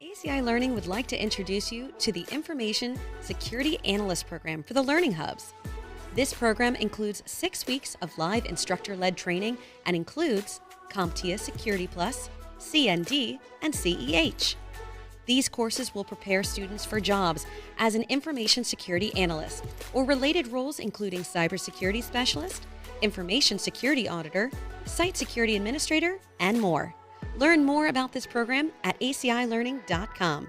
ACI Learning would like to introduce you to the Information Security Analyst Program for the Learning Hubs. This program includes 6 weeks of live instructor-led training and includes CompTIA Security Plus, CND, and CEH. These courses will prepare students for jobs as an information security analyst or related roles including cybersecurity specialist, information security auditor, site security administrator, and more. Learn more about this program at acilearning.com.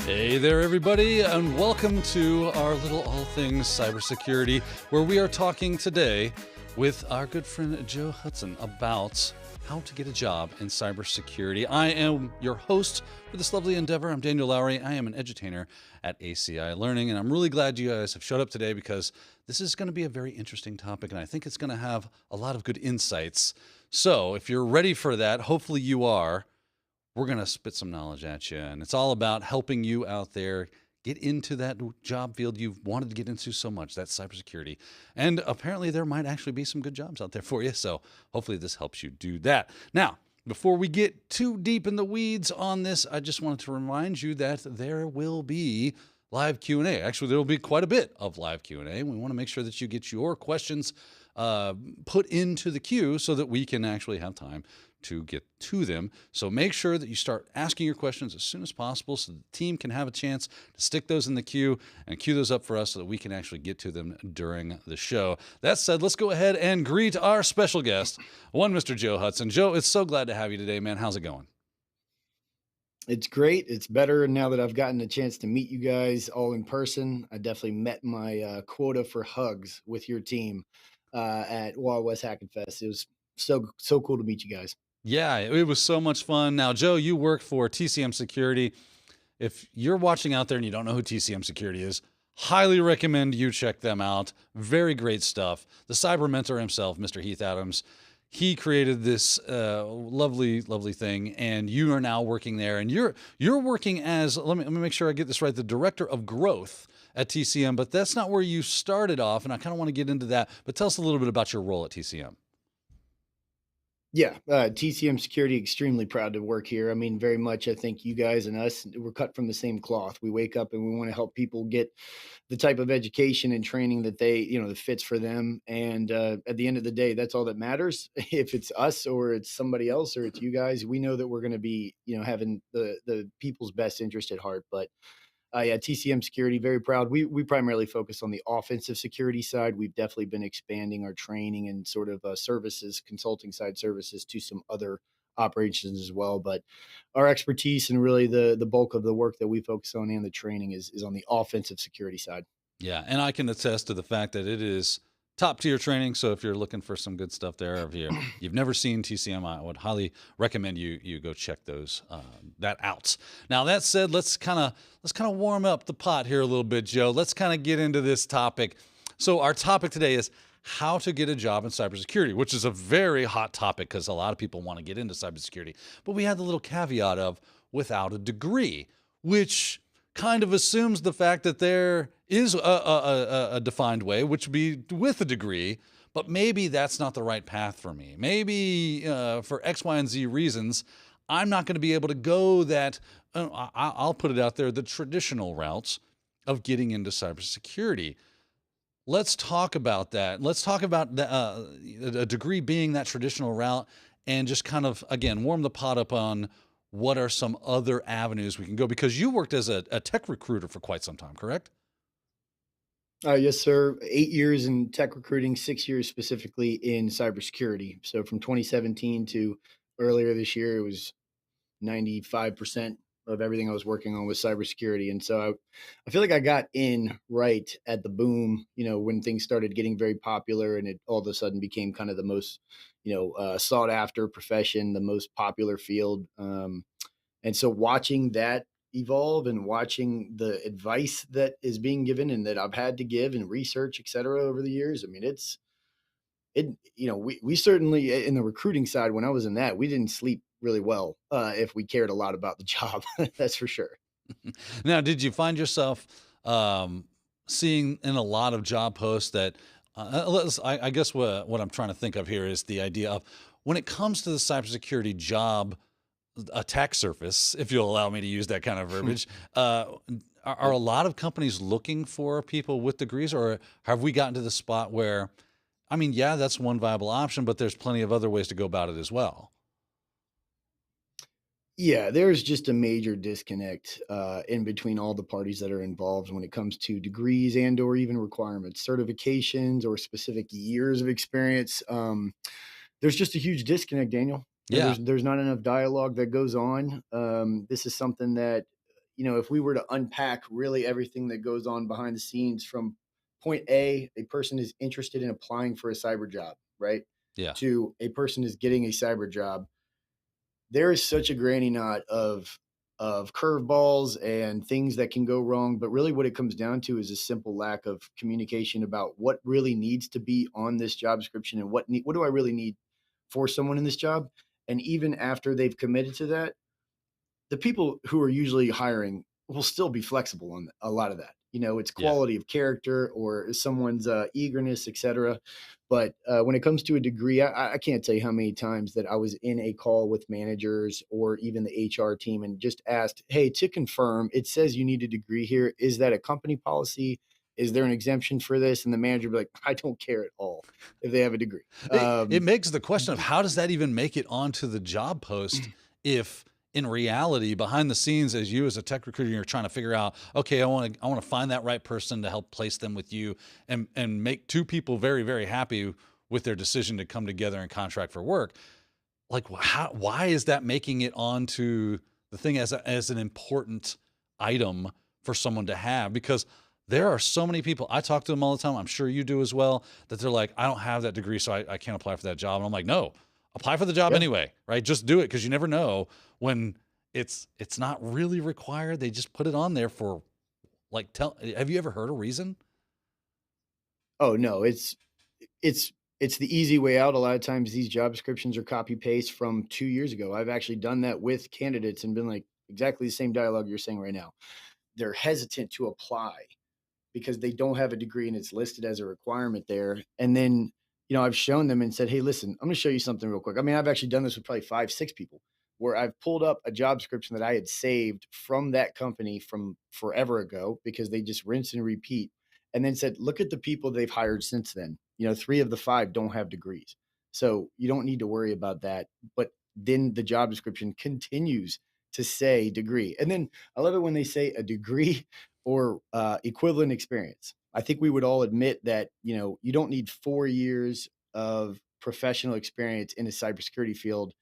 Hey there, everybody, and welcome to our little all things cybersecurity, where we are talking today with our good friend Joe Hudson about how to get a job in cybersecurity. I am your host for this lovely endeavor. I'm Daniel Lowrie. I am an edutainer at ACI Learning, and I'm really glad you guys have showed up today because this is going to be a very interesting topic, and I think it's going to have a lot of good insights. So if you're ready for that, hopefully you are. We're going to spit some knowledge at you, and it's all about helping you out there get into that job field you've wanted to get into so much, that's cybersecurity. And apparently there might actually be some good jobs out there for you, so hopefully this helps you do that. Now, before we get too deep in the weeds on this, I just wanted to remind you that there will be live Q&A. Actually, there will be quite a bit of live Q&A. We want to make sure that you get your questions put into the queue so that we can actually have time to get to them. So make sure that you start asking your questions as soon as possible so the team can have a chance to stick those in the queue and queue those up for us so that we can actually get to them during the show. That said, let's go ahead and greet our special guest, Mr. Joe Hudson. Joe, it's so glad to have you today, man. How's it going? It's great. It's better now that I've gotten a chance to meet you guys all in person. I definitely met my quota for hugs with your team at Wild West Hacking Fest. It was so cool to meet you guys. Yeah, it was so much fun. Now, Joe, you work for TCM Security. If you're watching out there and you don't know who TCM Security is, highly recommend you check them out. Very great stuff. The cyber mentor himself, Mr. Heath Adams, he created this lovely thing, and you are now working there. And you're working as, let me make sure I get this right, the director of growth at TCM. But that's not where you started off, and I kind of want to get into that. But tell us a little bit about your role at TCM. Yeah, TCM Security, extremely proud to work here. I mean, very much, I think you guys and us, we're cut from the same cloth. We wake up and we want to help people get the type of education and training that that fits for them. And at the end of the day, that's all that matters. If it's us or it's somebody else or it's you guys, we know that we're going to be, having the people's best interest at heart. But yeah, TCM Security, very proud. We primarily focus on the offensive security side. We've definitely been expanding our training and sort of services, consulting side services to some other operations as well. But our expertise and really the bulk of the work that we focus on and the training is on the offensive security side. Yeah, and I can attest to the fact that it is top tier training. So if you're looking for some good stuff there, if you've never seen TCM, I would highly recommend you go check that out. Now that said, let's kind of warm up the pot here a little bit, Joe. Let's kind of get into this topic. So our topic today is how to get a job in cybersecurity, which is a very hot topic because a lot of people want to get into cybersecurity. But we had the little caveat of without a degree, which kind of assumes the fact that there is a defined way, which would be with a degree, but maybe that's not the right path for me. Maybe for X, Y, and Z reasons, I'm not going to be able to go that, I'll put it out there, the traditional routes of getting into cybersecurity. Let's talk about that. Let's talk about a degree being that traditional route and just kind of, again, warm the pot up on what are some other avenues we can go? Because you worked as a tech recruiter for quite some time, correct? Yes, sir. 8 years in tech recruiting, 6 years specifically in cybersecurity. So from 2017 to earlier this year, it was 95% of everything I was working on was cybersecurity. And so I feel like I got in right at the boom, when things started getting very popular and it all of a sudden became kind of the most, sought after profession, the most popular field. And so watching that evolve and watching the advice that is being given and that I've had to give and research, et cetera, over the years, I mean, we certainly, in the recruiting side, when I was in that, we didn't sleep really well, if we cared a lot about the job. That's for sure. Now, did you find yourself um, seeing in a lot of job posts that I guess what I'm trying to think of here is the idea of when it comes to the cybersecurity job attack surface, if you'll allow me to use that kind of verbiage, are a lot of companies looking for people with degrees, or have we gotten to the spot where, I mean, yeah, that's one viable option, but there's plenty of other ways to go about it as well? Yeah, there's just a major disconnect in between all the parties that are involved when it comes to degrees and or even requirements, certifications, or specific years of experience. There's just a huge disconnect, Daniel. Yeah, There's not enough dialogue that goes on. This is something that, if we were to unpack really everything that goes on behind the scenes from point A person is interested in applying for a cyber job, right? yeah, To a person is getting a cyber job, there is such a granny knot of curveballs and things that can go wrong. But really, what it comes down to is a simple lack of communication about what really needs to be on this job description and what do I really need for someone in this job. And even after they've committed to that, the people who are usually hiring will still be flexible on a lot of that. It's yeah. quality of character or someone's eagerness, etc. But when it comes to a degree, I can't tell you how many times that I was in a call with managers or even the HR team and just asked, "Hey, to confirm, it says you need a degree here. Is that a company policy? Is there an exemption for this?" And the manager would be like, "I don't care at all if they have a degree." It makes the question of how does that even make it onto the job post if in reality, behind the scenes, as you as a tech recruiter, you're trying to figure out, okay, I want to find that right person to help place them with you and make two people very, very happy with their decision to come together and contract for work. Like, why is that making it onto the thing as an important item for someone to have? Because there are so many people, I talk to them all the time, I'm sure you do as well, that they're like, I don't have that degree, so I can't apply for that job. And I'm like, no, apply for the job Yeah. anyway, right? Just do it, because you never know when it's not really required. They just put it on there for like, have you ever heard a reason? Oh no, it's it's the easy way out. A lot of times these job descriptions are copy paste from 2 years ago. I've actually done that with candidates and been like exactly the same dialogue you're saying right now. They're hesitant to apply because they don't have a degree and it's listed as a requirement there. And then, I've shown them and said, "Hey, listen, I'm going to show you something real quick." I mean, I've actually done this with probably 5, 6 people where I've pulled up a job description that I had saved from that company from forever ago because they just rinse and repeat, and then said, "Look at the people they've hired since then. 3 of the 5 don't have degrees. So you don't need to worry about that." But then the job description continues to say degree. And then I love it when they say a degree or equivalent experience. I think we would all admit that, you don't need 4 years of professional experience in a cybersecurity field.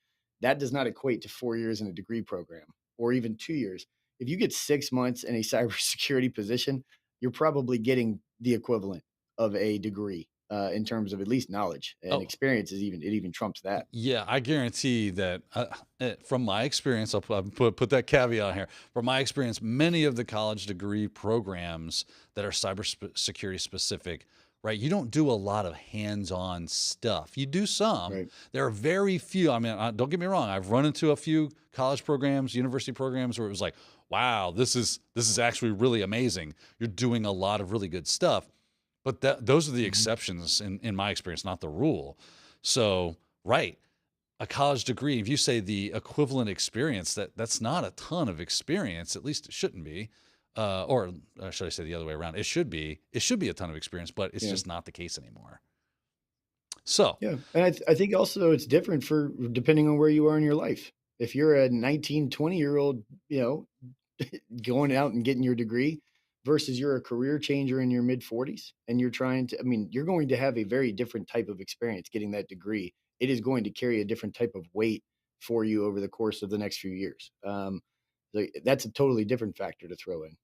That does not equate to 4 years in a degree program or even 2 years. If you get 6 months in a cybersecurity position, you're probably getting the equivalent of a degree in terms of at least knowledge, and Oh, experience it even trumps that. yeah, I guarantee that from my experience, I'll put that caveat here. From my experience, many of the college degree programs that are cybersecurity specific, right? You don't do a lot of hands-on stuff. You do some. Right. There are very few. I mean, don't get me wrong. I've run into a few college programs, university programs where it was like, wow, this is actually really amazing. You're doing a lot of really good stuff. But those are the Mhm. exceptions in my experience, not the rule. So, right, a college degree, if you say the equivalent experience, that's not a ton of experience. At least it shouldn't be. Or should I say the other way around? It should be. It should be a ton of experience, but it's Yeah. just not the case anymore. So, Yeah, and I think also it's different for depending on where you are in your life. If you're a 19, 20-year-old, going out and getting your degree versus you're a career changer in your mid 40s and you're trying to, I mean, you're going to have a very different type of experience getting that degree. It is going to carry a different type of weight for you over the course of the next few years. That's a totally different factor to throw in.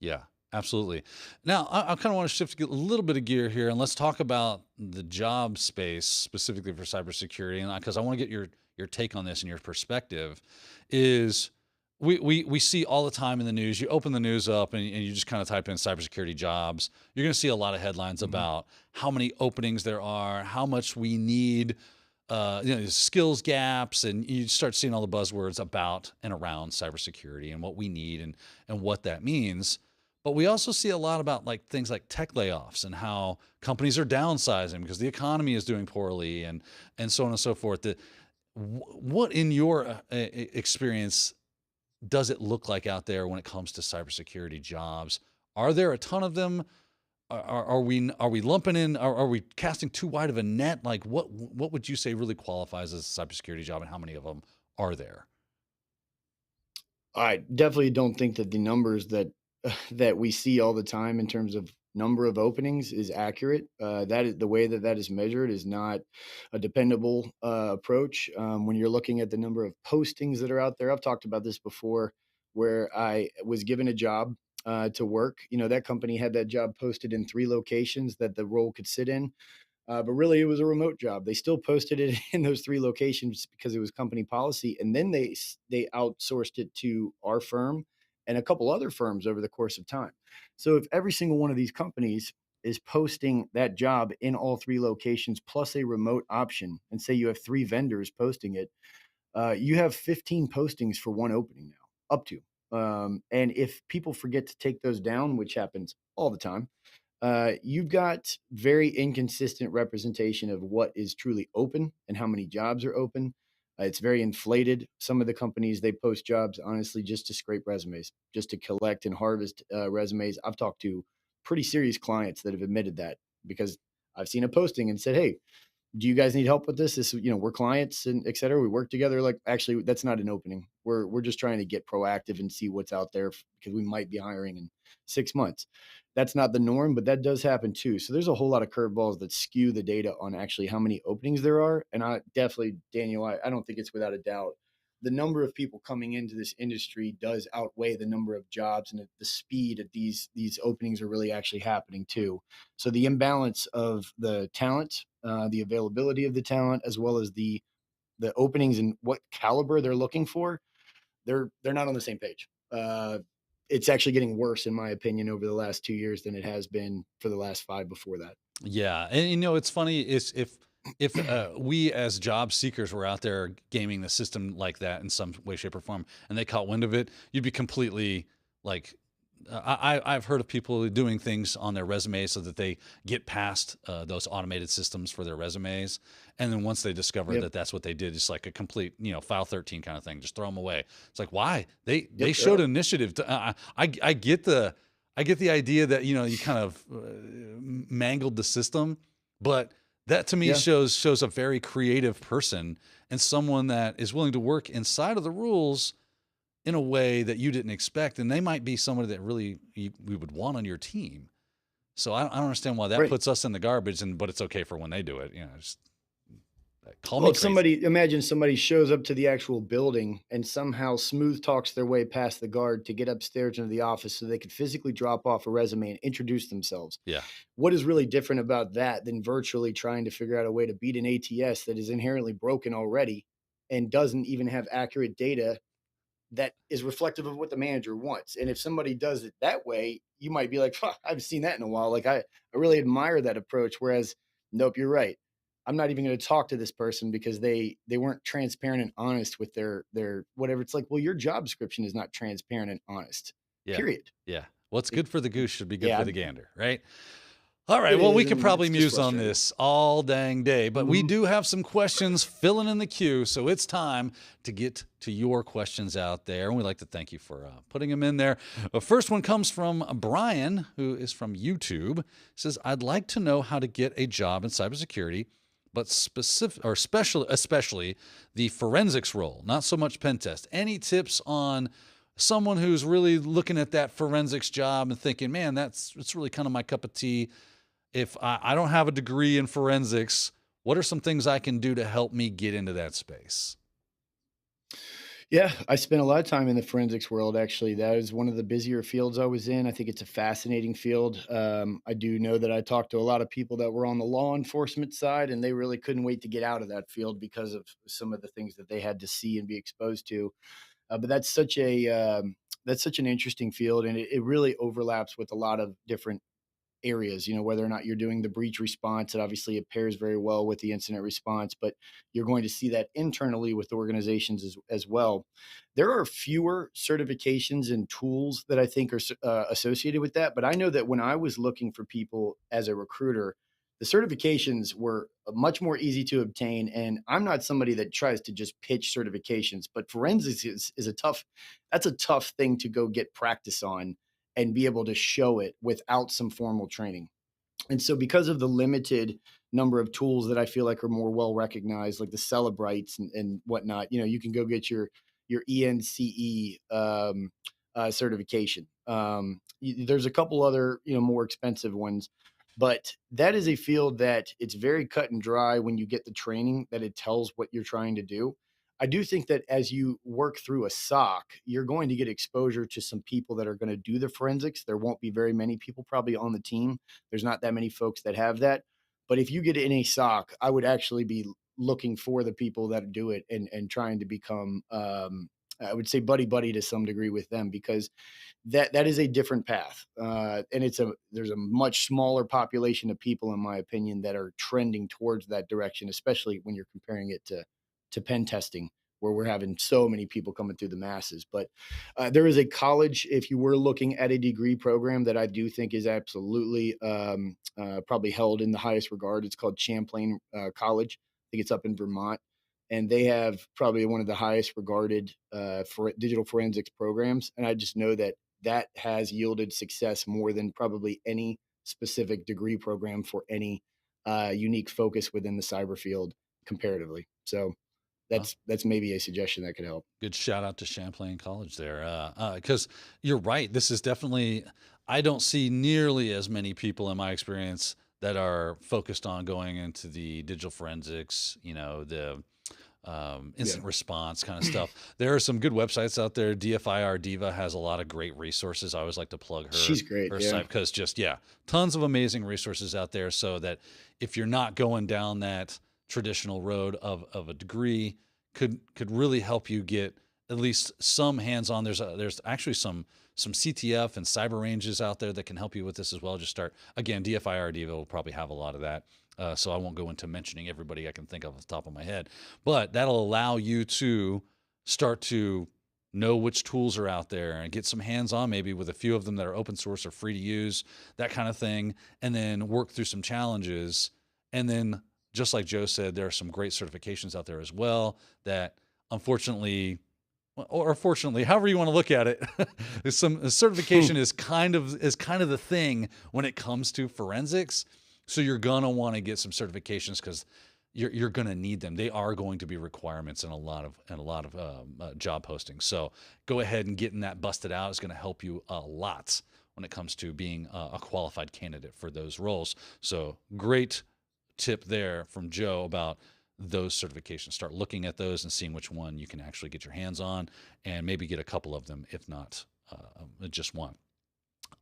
yeah, absolutely. Now, I kind of want to shift a little bit of gear here, and let's talk about the job space specifically for cybersecurity, and because I want to get your take on this and your perspective, is we see all the time in the news. You open the news up and you just kind of type in cybersecurity jobs. You're going to see a lot of headlines Mhm. about how many openings there are, how much we need, skills gaps, and you start seeing all the buzzwords about and around cybersecurity and what we need and what that means. But we also see a lot about like things like tech layoffs and how companies are downsizing because the economy is doing poorly and so on and so forth. What in your experience does it look like out there when it comes to cybersecurity jobs? Are there a ton of them? Are we lumping in? Are we casting too wide of a net? Like what would you say really qualifies as a cybersecurity job, and how many of them are there? I definitely don't think that the numbers that that we see all the time in terms of number of openings is accurate. That is the way that that is measured is not a dependable approach. When you're looking at the number of postings that are out there, I've talked about this before, where I was given a job to work. You know, that company had that job posted in 3 locations that the role could sit in. But really, it was a remote job. They still posted it in those 3 locations because it was company policy, and then they outsourced it to our firm and a couple other firms over the course of time. So if every single one of these companies is posting that job in all 3 locations plus a remote option, and say you have 3 vendors posting it, you have 15 postings for one opening now, up to. And if people forget to take those down, which happens all the time, you've got very inconsistent representation of what is truly open and how many jobs are open. It's very inflated. Some of the companies they post jobs honestly just to scrape resumes, just to collect and harvest resumes. I've talked to pretty serious clients that have admitted that because I've seen a posting and said, "Hey, do you guys need help with this? We're clients and et cetera. We work together." Like, actually, that's not an opening. We're just trying to get proactive and see what's out there because we might be hiring in 6 months. That's not the norm, but that does happen too. So there's a whole lot of curveballs that skew the data on actually how many openings there are. And I definitely, Daniel, I don't think it's without a doubt. The number of people coming into this industry does outweigh the number of jobs, and the speed at these openings are really actually happening too. So the imbalance of the talent, the availability of the talent, as well as the openings and what caliber they're looking for, they're not on the same page. It's actually getting worse, in my opinion, over the last 2 years than it has been for the last 5 before that. Yeah, and it's funny is if we as job seekers were out there gaming the system like that in some way, shape, or form, and they caught wind of it, you'd be completely like. I've heard of people doing things on their resumes so that they get past those automated systems for their resumes, and then once they discover Yep. that that's what they did, it's like a complete file 13 kind of thing. Just throw them away. It's like why they Yep. showed initiative. I get the idea that you kind of mangled the system, but that to me Yeah. shows a very creative person and someone that is willing to work inside of the rules in a way that you didn't expect, and they might be somebody that really we would want on your team. So I don't understand why that Right. puts us in the garbage, but it's okay for when they do it. Just call Well, me if crazy. somebody shows up to the actual building and somehow smooth talks their way past the guard to get upstairs into the office so they could physically drop off a resume and introduce themselves. Yeah, What is really different about that than virtually trying to figure out a way to beat an ATS that is inherently broken already and doesn't even have accurate data that is reflective of what the manager wants? And if somebody does it that way, you might be like, "Huh, I haven't seen that in a while." Like, I really admire that approach. Whereas, nope, you're right. I'm not even going to talk to this person because they weren't transparent and honest with their whatever. It's like, well, your job description is not transparent and honest. yeah, Period. yeah. What's It, good for the goose should be good yeah, for the gander, right? All right. it Well, we is, could and probably it's just muse on frustrating. this all dang day, but we Mhm. do have some questions filling in the queue. So it's time to get to your questions out there. And we'd like to thank you for putting them in there. The first one comes from Brian, who is from YouTube. He says, I'd like to know how to get a job in cybersecurity, but especially the forensics role, not so much pen test. Any tips on someone who's really looking at that forensics job and thinking, man, it's really kind of my cup of tea. If I don't have a degree in forensics, what are some things I can do to help me get into that space? Yeah, I spent a lot of time in the forensics world. Actually, that is one of the busier fields I was in. I think it's a fascinating field. I do know that I talked to a lot of people that were on the law enforcement side, and they really couldn't wait to get out of that field because of some of the things that they had to see and be exposed to. But that's such an interesting field, and it really overlaps with a lot of different areas, whether or not you're doing the breach response. It obviously it pairs very well with the incident response, but you're going to see that internally with organizations as well. There are fewer certifications and tools that I think are associated with that. But I know that when I was looking for people as a recruiter, the certifications were much more easy to obtain. And I'm not somebody that tries to just pitch certifications, but forensics is that's a tough thing to go get practice on and be able to show it without some formal training. And so because of the limited number of tools that I feel like are more well recognized, like the Celebrites and whatnot, you can go get your ENCE certification. There's a couple other, more expensive ones, but that is a field that it's very cut and dry when you get the training that it tells what you're trying to do. I do think that as you work through a SOC, you're going to get exposure to some people that are going to do the forensics. There won't be very many people probably on the team. There's not that many folks that have that. But if you get in a SOC, I would actually be looking for the people that do it and trying to become, I would say buddy buddy to some degree with them, because that is a different path. And there's a much smaller population of people, in my opinion, that are trending towards that direction, especially when you're comparing it to pen testing, where we're having so many people coming through the masses. But there is a college, if you were looking at a degree program, that I do think is absolutely probably held in the highest regard. It's called Champlain College. I think it's up in Vermont. And they have probably one of the highest regarded for digital forensics programs. And I just know that has yielded success more than probably any specific degree program for any unique focus within the cyber field comparatively. So that's maybe a suggestion that could help. Good shout out to Champlain College there, because you're right. This is definitely, I don't see nearly as many people in my experience that are focused on going into the digital forensics, the instant response kind of stuff. There are some good websites out there. DFIR Diva has a lot of great resources. I always like to plug her. She's great. Her site, because tons of amazing resources out there, so that if you're not going down that traditional road of a degree, could really help you get at least some hands-on. There's actually some CTF and cyber ranges out there that can help you with this as well. Just start, again, DFIR Diva will probably have a lot of that. So I won't go into mentioning everybody I can think of off the top of my head, but that'll allow you to start to know which tools are out there and get some hands-on, maybe with a few of them that are open source or free to use, that kind of thing, and then work through some challenges. And then, just like Joe said, there are some great certifications out there as well that, unfortunately, or fortunately, however you want to look at it, some certification is kind of the thing when it comes to forensics. So you're gonna want to get some certifications, because you're gonna need them. They are going to be requirements in a lot of job postings. So go ahead and getting that busted out is going to help you a lot when it comes to being a qualified candidate for those roles. So great tip there from Joe about those certifications. Start looking at those and seeing which one you can actually get your hands on, and maybe get a couple of them, if not just one.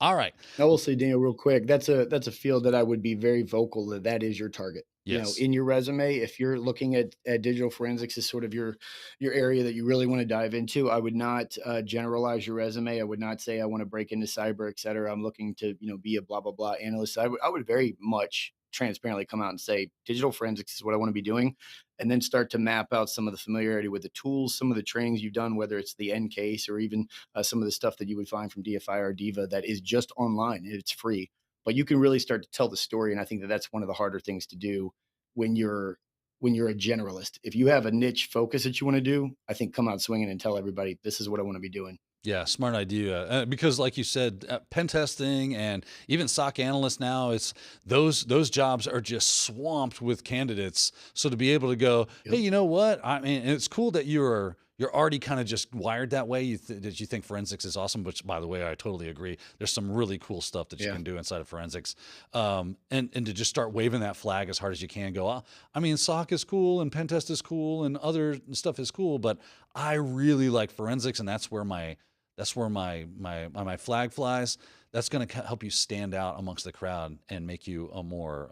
All right. I will say, Daniel, real quick, that's a field that I would be very vocal that is your target. Yes. In your resume, if you're looking at digital forensics as sort of your area that you really want to dive into, I would not generalize your resume. I would not say I want to break into cyber, et cetera. I'm looking to be a blah blah blah analyst. I would very much transparently come out and say digital forensics is what I want to be doing, and then start to map out some of the familiarity with the tools, some of the trainings you've done, whether it's the end case or even some of the stuff that you would find from DFIR Diva that is just online. It's free, but you can really start to tell the story. And I think that that's one of the harder things to do when you're a generalist. If you have a niche focus that you want to do, I think come out swinging and tell everybody, this is what I want to be doing. Yeah, smart idea. Because, like you said, pen testing and even SOC analysts now, it's those jobs are just swamped with candidates. So to be able to go, hey, you know what? I mean, it's cool that you're already kind of just wired that way. That you think forensics is awesome, which, by the way, I totally agree. There's some really cool stuff that you can do inside of forensics, and to just start waving that flag as hard as you can. Go, I mean, SOC is cool and pen test is cool and other stuff is cool, but I really like forensics, and that's where my flag flies. that's going to help you stand out amongst the crowd and make you a more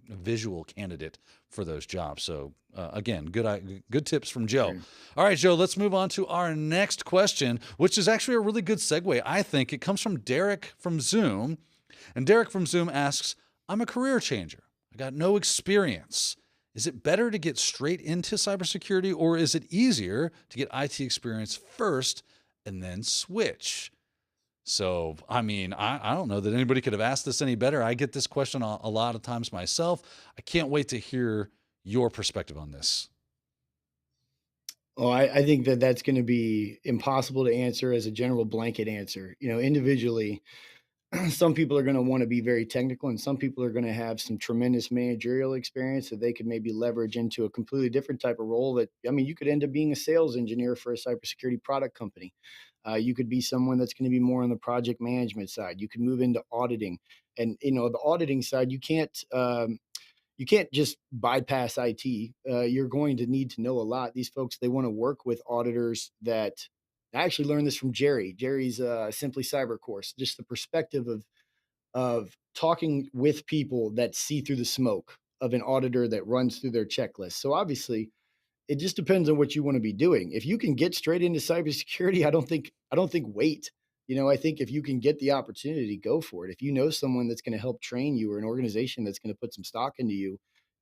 visual candidate for those jobs. So again, good tips from Joe. Sure. All right, Joe, let's move on to our next question, which is actually a really good segue. I think it comes from Derek from Zoom. And Derek from Zoom asks, I'm a career changer. I got no experience. Is it better to get straight into cybersecurity, or is it easier to get IT experience first and then switch? So, I mean, I don't know that anybody could have asked this any better. I get this question a lot of times myself. I can't wait to hear your perspective on this. Oh, I think that that's going to be impossible to answer as a general blanket answer. Individually, some people are going to want to be very technical, and some people are going to have some tremendous managerial experience that they could maybe leverage into a completely different type of role. You could end up being a sales engineer for a cybersecurity product company. You could be someone that's going to be more on the project management side. You could move into auditing, and the auditing side, you can't just bypass IT. You're going to need to know a lot. These folks, they want to work with auditors that I actually learned this from Jerry. Jerry's Simply Cyber course, just the perspective of talking with people that see through the smoke of an auditor that runs through their checklist. So obviously, it just depends on what you want to be doing. If you can get straight into cybersecurity, I don't think wait. I think if you can get the opportunity, go for it. If you know someone that's going to help train you, or an organization that's going to put some stock into you,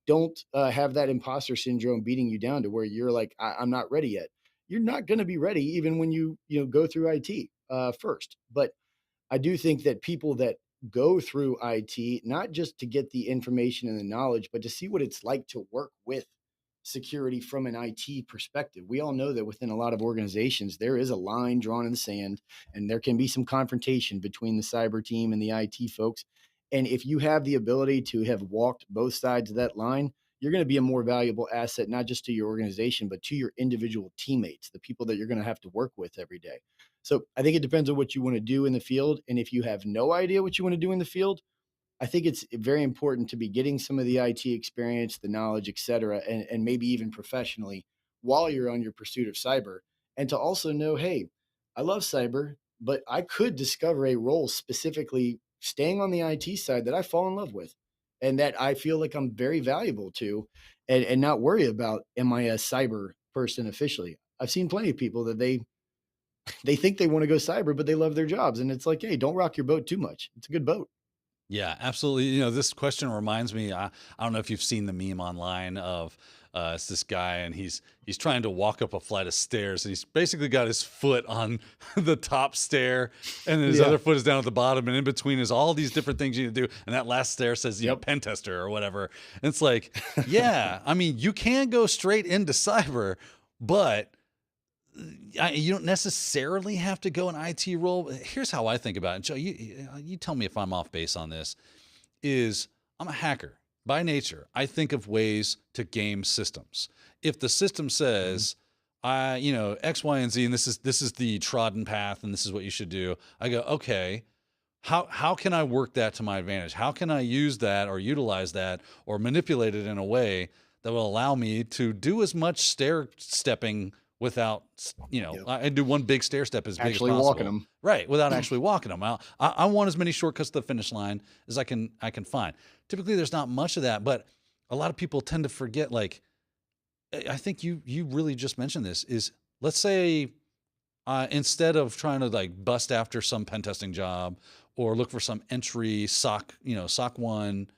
don't have that imposter syndrome beating you down to where you're like, I'm not ready yet. You're not going to be ready even when you go through IT first. But I do think that people that go through IT, not just to get the information and the knowledge, but to see what it's like to work with security from an IT perspective. We all know that within a lot of organizations, there is a line drawn in the sand, and there can be some confrontation between the cyber team and the IT folks. And if you have the ability to have walked both sides of that line, you're going to be a more valuable asset, not just to your organization, but to your individual teammates, the people that you're going to have to work with every day. So I think it depends on what you want to do in the field. And if you have no idea what you want to do in the field, I think it's very important to be getting some of the IT experience, the knowledge, et cetera, and maybe even professionally while you're on your pursuit of cyber. And to also know, hey, I love cyber, but I could discover a role specifically staying on the IT side that I fall in love with and that I feel like I'm very valuable to, and not worry about, am I a cyber person officially? I've seen plenty of people that they think they want to go cyber, but they love their jobs. And it's like, hey, don't rock your boat too much. It's a good boat. Yeah, absolutely. This question reminds me, I don't know if you've seen the meme online of it's this guy, and he's trying to walk up a flight of stairs, and he's basically got his foot on the top stair, and then his other foot is down at the bottom, and in between is all these different things you need to do. And that last stair says, pen tester or whatever. And it's like, yeah, I mean, you can go straight into cyber, but you don't necessarily have to go an IT role. Here's how I think about it. Joe, you tell me if I'm off base on this. I'm a hacker by nature. I think of ways to game systems. If the system says, X, Y, and Z, and this is the trodden path, and this is what you should do, I go, okay, how can I work that to my advantage? How can I use that or utilize that or manipulate it in a way that will allow me to do as much stair stepping without, I do one big stair step as big Actually as possible. walking them. Right, without actually walking them. I want as many shortcuts to the finish line as I can find. Typically, there's not much of that, but a lot of people tend to forget. Like, I think you really just mentioned this. Is, let's say instead of trying to like bust after some pen testing job or look for some entry SOC 1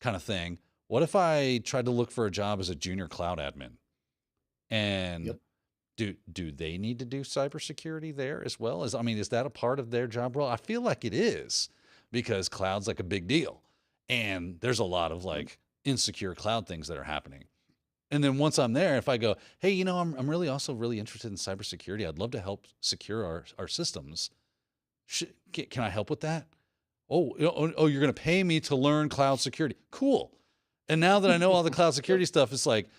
kind of thing, what if I tried to look for a job as a junior cloud admin? And do they need to do cybersecurity there as well? Is that a part of their job role? I feel like it is, because cloud's like a big deal, and there's a lot of like insecure cloud things that are happening. And then once I'm there, if I go, hey, I'm really also really interested in cybersecurity. I'd love to help secure our systems. Can I help with that? Oh, you're going to pay me to learn cloud security. Cool. And now that I know all the cloud security stuff, it's like,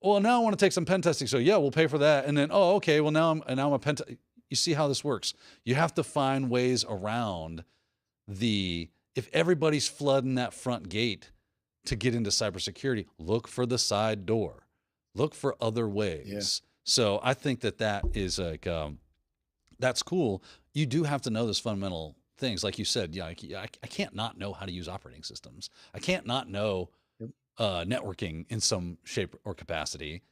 well, now I want to take some pen testing. So yeah, we'll pay for that. And then, okay, well now I'm a pen tester. You see how this works. You have to find ways around if everybody's flooding that front gate to get into cybersecurity, look for the side door, look for other ways. Yeah. So I think that is like, that's cool. You do have to know those fundamental things, like you said. Yeah, I can't not know how to use operating systems. I can't not know Yep. networking in some shape or capacity.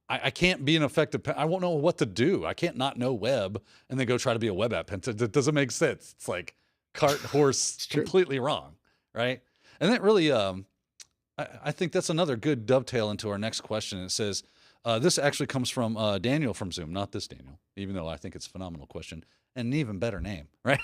I can't be an effective. I won't know what to do. I can't not know web and then go try to be a web app. That doesn't make sense. It's like cart horse, It's true. completely wrong, right? And that really, I think that's another good dovetail into our next question. It says, this actually comes from Daniel from Zoom, not this Daniel, even though I think it's a phenomenal question and an even better name, right?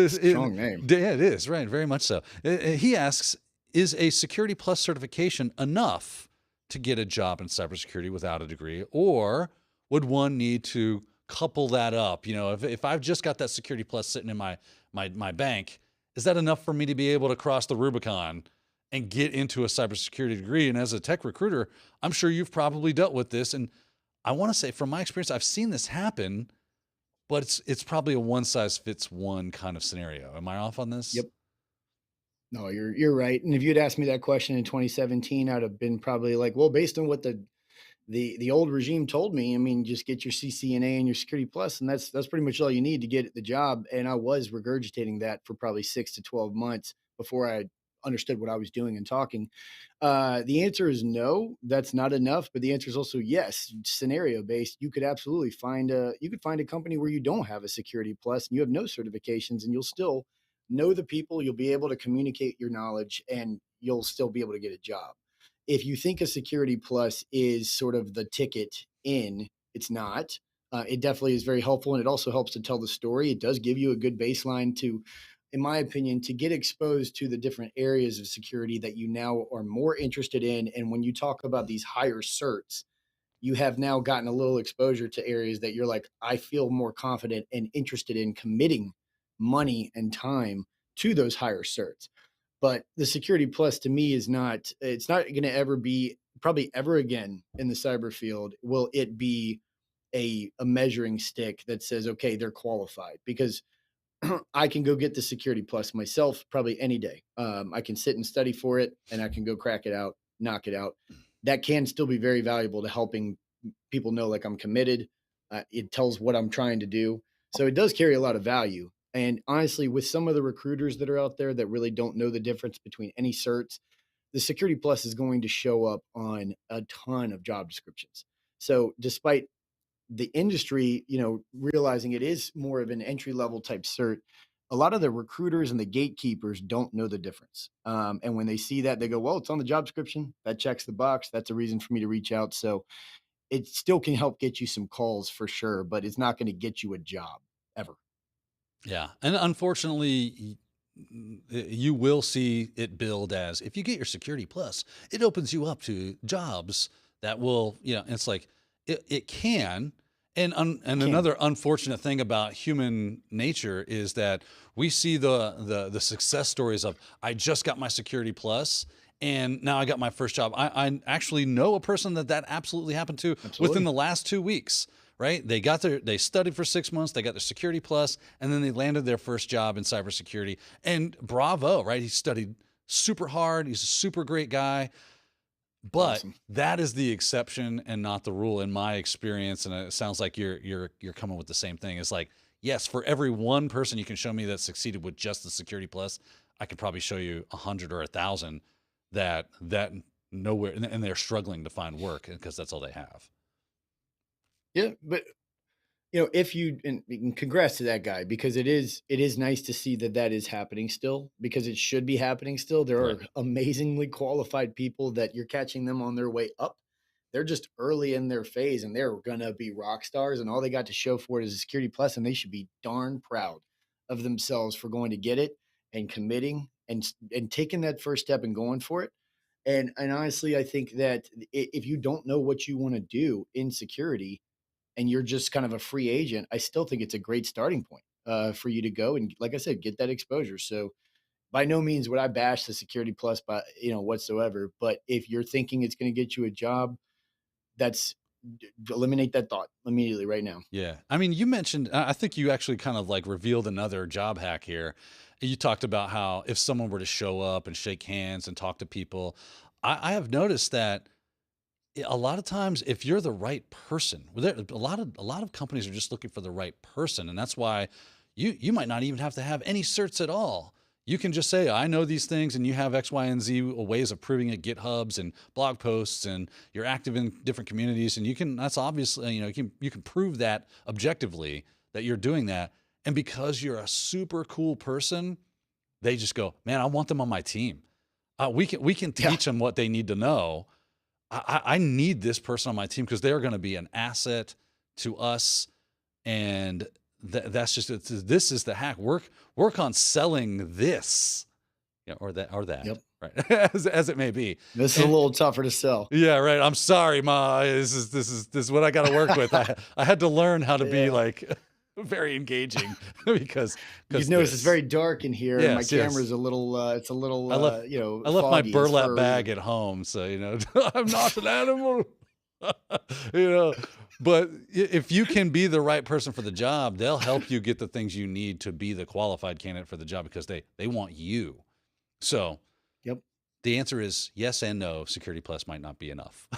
Strong name. Yeah, it is, right? Very much so. He asks, is a Security Plus certification enough to get a job in cybersecurity without a degree, or would one need to couple that up? You know, if I've just got that Security Plus sitting in my bank, is that enough for me to be able to cross the Rubicon and get into a cybersecurity degree? And as a tech recruiter, I'm sure you've probably dealt with this. And I want to say, from my experience, I've seen this happen, but it's probably a one size fits one kind of scenario. Am I off on this? Yep. No, you're right. And if you'd asked me that question in 2017, I'd have been probably like, well, based on what the old regime told me, I mean, just get your CCNA and your Security Plus, and that's pretty much all you need to get the job. And I was regurgitating that for probably 6 to 12 months before I understood what I was doing and talking. The answer is no, that's not enough. But the answer is also yes, scenario based. You could absolutely find a company where you don't have a Security Plus and you have no certifications, and you'll still know the people. You'll be able to communicate your knowledge, and you'll still be able to get a job. If you think a Security Plus is sort of the ticket in, it's not. It definitely is very helpful, and it also helps to tell the story. It does give you a good baseline to, in my opinion, to get exposed to the different areas of security that you now are more interested in. And when you talk about these higher certs, you have now gotten a little exposure to areas that you're like, I feel more confident and interested in committing money and time to those higher certs. But the Security Plus to me is not, it's not going to ever be, probably ever again in the cyber field, will it be a measuring stick that says, okay, they're qualified. Because I can go get the Security Plus myself probably any day. I can sit and study for it, and I can go crack it out, knock it out. That can still be very valuable to helping people know, like, I'm committed. It tells what I'm trying to do. So it does carry a lot of value. And honestly, with some of the recruiters that are out there that really don't know the difference between any certs, the Security Plus is going to show up on a ton of job descriptions. So despite the industry, realizing it is more of an entry level type cert, a lot of the recruiters and the gatekeepers don't know the difference. And when they see that, they go, well, it's on the job description. That checks the box. That's a reason for me to reach out. So it still can help get you some calls for sure, but it's not going to get you a job ever. Yeah. And unfortunately, you will see it billed as, if you get your Security Plus, it opens you up to jobs that will, it's like, it can. And another unfortunate thing about human nature is that we see the success stories of, I just got my Security Plus and now I got my first job. I actually know a person that absolutely happened to within the last 2 weeks, right? They studied for 6 months, they got their Security Plus, and then they landed their first job in cybersecurity. And bravo, right? He studied super hard. He's a super great guy. But awesome. That is the exception and not the rule in my experience. And it sounds like you're coming with the same thing. It's like, yes, for every one person you can show me that succeeded with just the Security Plus, I could probably show you 100 or 1,000 that nowhere, and they're struggling to find work because that's all they have. Yeah, but if and congrats to that guy, because it is nice to see that is happening still, because it should be happening still. There are amazingly qualified people that you're catching them on their way up. They're just early in their phase, and they're going to be rock stars, and all they got to show for it is a Security Plus, and they should be darn proud of themselves for going to get it and committing and taking that first step and going for it. And honestly, I think that if you don't know what you want to do in security, and you're just kind of a free agent, I still think it's a great starting point for you to go and, like I said, get that exposure. So by no means would I bash the Security Plus whatsoever. But if you're thinking it's going to get you a job, eliminate that thought immediately right now. Yeah. I mean, you mentioned, I think you actually kind of like revealed another job hack here. You talked about how if someone were to show up and shake hands and talk to people, I have noticed that a lot of times, if you're the right person, a lot of companies are just looking for the right person. And that's why you might not even have to have any certs at all. You can just say, I know these things, and you have X, Y, and Z ways of proving it, GitHubs and blog posts, and you're active in different communities. And that's obviously, you can prove that objectively that you're doing that. And because you're a super cool person, they just go, man, I want them on my team. We can teach them what they need to know. I need this person on my team because they're going to be an asset to us. And that's just, this is the hack. Work on selling this, or that, Yep. right? as it may be. This is a little tougher to sell. Yeah, right. I'm sorry, Ma. This is what I got to work with. I had to learn how to be like very engaging because you notice it's very dark in here. And my camera's a little, it's a little, I left my burlap bag at home, so I'm not an animal. But if you can be the right person for the job, they'll help you get the things you need to be the qualified candidate for the job because they want you. So the answer is yes and no. Security Plus might not be enough.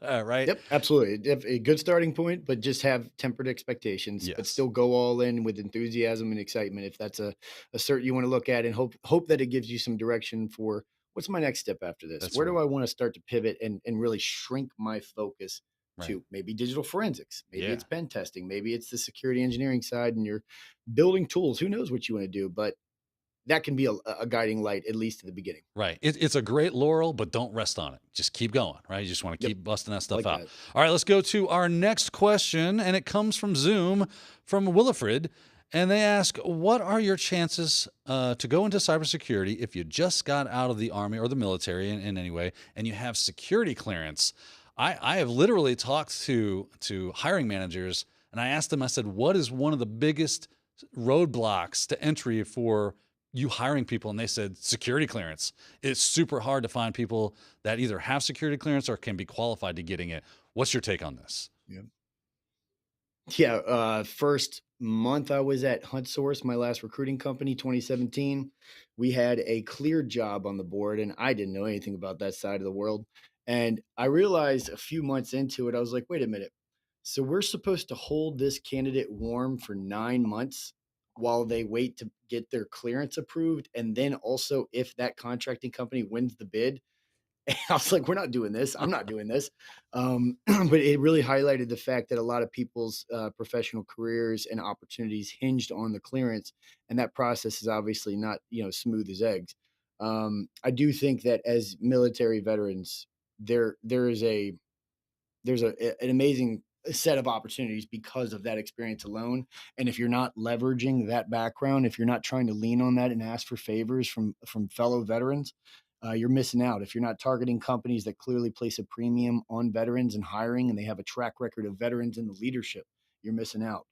Right? Yep, absolutely. A good starting point, but just have tempered expectations, but still go all in with enthusiasm and excitement. If that's a cert you want to look at, and hope that it gives you some direction for what's my next step after this? Where do I want to start to pivot and really shrink my focus to maybe digital forensics? Maybe it's pen testing. Maybe it's the security engineering side and you're building tools. Who knows what you want to do, but that can be a guiding light, at least at the beginning. Right. It's a great laurel, but don't rest on it. Just keep going, right? You just want to keep busting that stuff out. All right, let's go to our next question, and it comes from Zoom, from Willifred. And they ask, what are your chances to go into cybersecurity if you just got out of the Army or the military in any way, and you have security clearance? I have literally talked to hiring managers, and I asked them, I said, what is one of the biggest roadblocks to entry for you hiring people? And they said, security clearance. It's super hard to find people that either have security clearance or can be qualified to getting it. What's your take on this? First month I was at HuntSource, my last recruiting company, 2017. We had a cleared job on the board, and I didn't know anything about that side of the world. And I realized a few months into it, I was like, wait a minute. So we're supposed to hold this candidate warm for 9 months while they wait to get their clearance approved. And then also, if that contracting company wins the bid, I was like, we're not doing this. I'm not doing this. But it really highlighted the fact that a lot of people's professional careers and opportunities hinged on the clearance. And that process is obviously not, smooth as eggs. I do think that as military veterans, there's an amazing set of opportunities because of that experience alone. And if you're not leveraging that background, if you're not trying to lean on that and ask for favors from fellow veterans, you're missing out. If you're not targeting companies that clearly place a premium on veterans and hiring, and they have a track record of veterans in the leadership, you're missing out.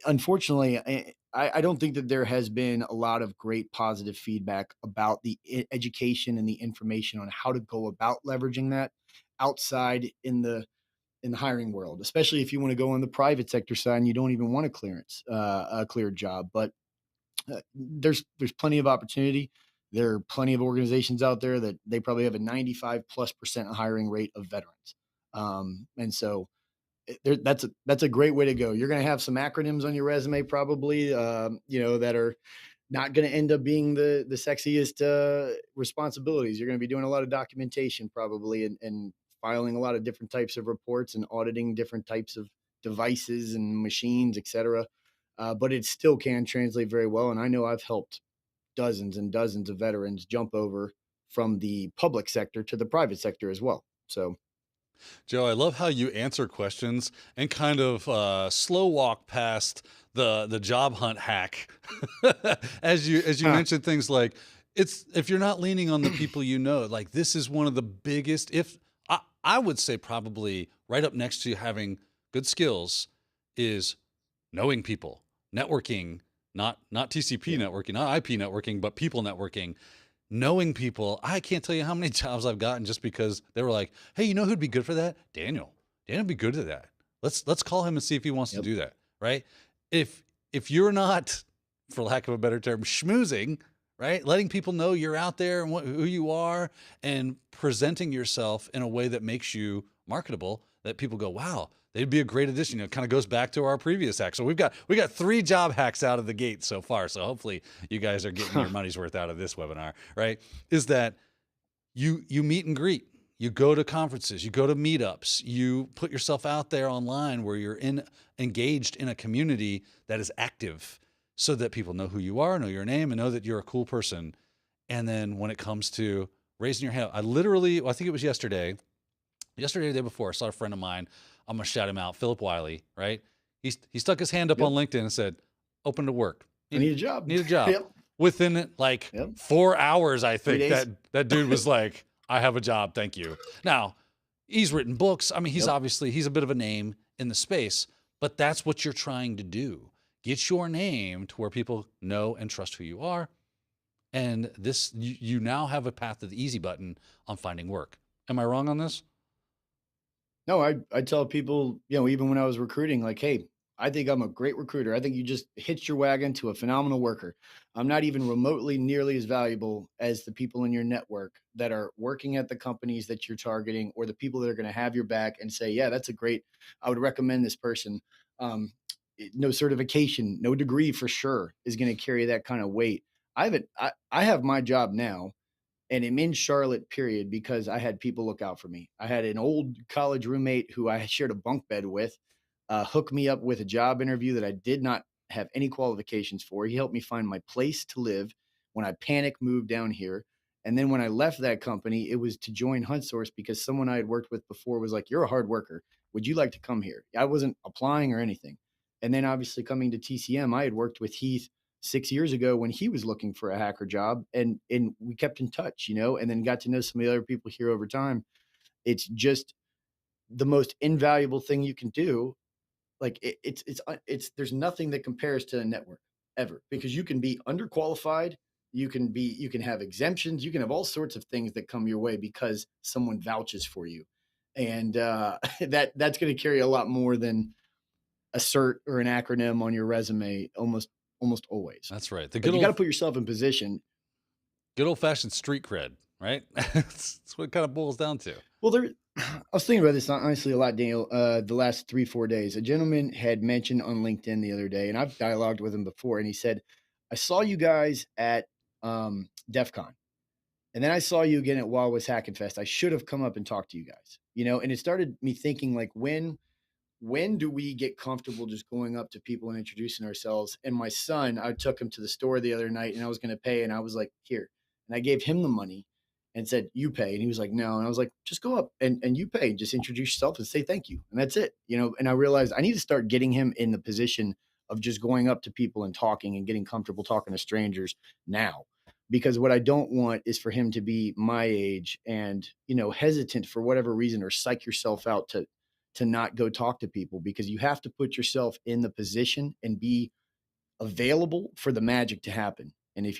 Unfortunately, I don't think that there has been a lot of great positive feedback about the education and the information on how to go about leveraging that outside in the hiring world, especially if you want to go on the private sector side and you don't even want a clearance, a cleared job. But there's plenty of opportunity. There are plenty of organizations out there that they probably have a 95+% hiring rate of veterans. And so that's a great way to go. You're going to have some acronyms on your resume, probably, that are not going to end up being the sexiest responsibilities. You're going to be doing a lot of documentation probably, and filing a lot of different types of reports and auditing different types of devices and machines, et cetera. But it still can translate very well. And I know I've helped dozens and dozens of veterans jump over from the public sector to the private sector as well. So, Joe, I love how you answer questions and kind of slow walk past the job hunt hack as you mentioned things like if you're not leaning on the people like this is one of the biggest, if I would say probably right up next to having good skills is knowing people, networking, not TCP networking, not IP networking, but people networking. Knowing people, I can't tell you how many jobs I've gotten just because they were like, hey, you know who'd be good for that? Daniel would be good at that. Let's call him and see if he wants to do that, right? If you're not, for lack of a better term, schmoozing, right? Letting people know you're out there and who you are and presenting yourself in a way that makes you marketable, that people go, wow, they'd be a great addition. It kind of goes back to our previous hack. So we got 3 job hacks out of the gate so far. So hopefully you guys are getting your money's worth out of this webinar, right? Is that you meet and greet. You go to conferences, you go to meetups, you put yourself out there online where you're engaged in a community that is active so that people know who you are, know your name, and know that you're a cool person. And then when it comes to raising your hand, I think it was yesterday, the day before, I saw a friend of mine. I'm going to shout him out, Philip Wiley, right? He stuck his hand up on LinkedIn and said, open to work. I need a job. Need a job. Within 4 hours, I think that dude was like, I have a job. Thank you. Now, he's written books. I mean, he's a bit of a name in the space, but that's what you're trying to do. Get your name to where people know and trust who you are. And this, you now have a path to the easy button on finding work. Am I wrong on this? No, I tell people, even when I was recruiting, like, hey, I think I'm a great recruiter. I think you just hitched your wagon to a phenomenal worker. I'm not even remotely nearly as valuable as the people in your network that are working at the companies that you're targeting, or the people that are going to have your back and say, yeah, I would recommend this person. No certification, no degree for sure is going to carry that kind of weight. I have my job now, and I'm in Charlotte, period, because I had people look out for me. I had an old college roommate who I shared a bunk bed with, hook me up with a job interview that I did not have any qualifications for. He helped me find my place to live when I panic moved down here. And then when I left that company, it was to join HuntSource because someone I had worked with before was like, you're a hard worker. Would you like to come here? I wasn't applying or anything. And then obviously coming to TCM, I had worked with Heath 6 years ago when he was looking for a hacker job, and we kept in touch, and then got to know some of the other people here over time. It's just the most invaluable thing you can do. Like there's nothing that compares to a network ever, because you can be underqualified. You can have exemptions. You can have all sorts of things that come your way because someone vouches for you. And that's going to carry a lot more than a cert or an acronym on your resume, almost always. That's right. You got to put yourself in position. Good old fashioned street cred, right? That's what it kind of boils down to. Well, I was thinking about this honestly a lot, Daniel, the last 3-4 days. A gentleman had mentioned on LinkedIn the other day, and I've dialogued with him before, and he said, I saw you guys at DEF CON, and then I saw you again at Wild West Hacking Fest. I should have come up and talked to you guys, and it started me thinking, like, when do we get comfortable just going up to people and introducing ourselves? And my son, I took him to the store the other night, and I was going to pay, and I was like, here. And I gave him the money and said, you pay. And he was like, no. And I was like, just go up and you pay. Just introduce yourself and say thank you. And that's it. And I realized I need to start getting him in the position of just going up to people and talking and getting comfortable talking to strangers now. Because what I don't want is for him to be my age and, hesitant for whatever reason, or psych yourself out to not go talk to people, because you have to put yourself in the position and be available for the magic to happen. And if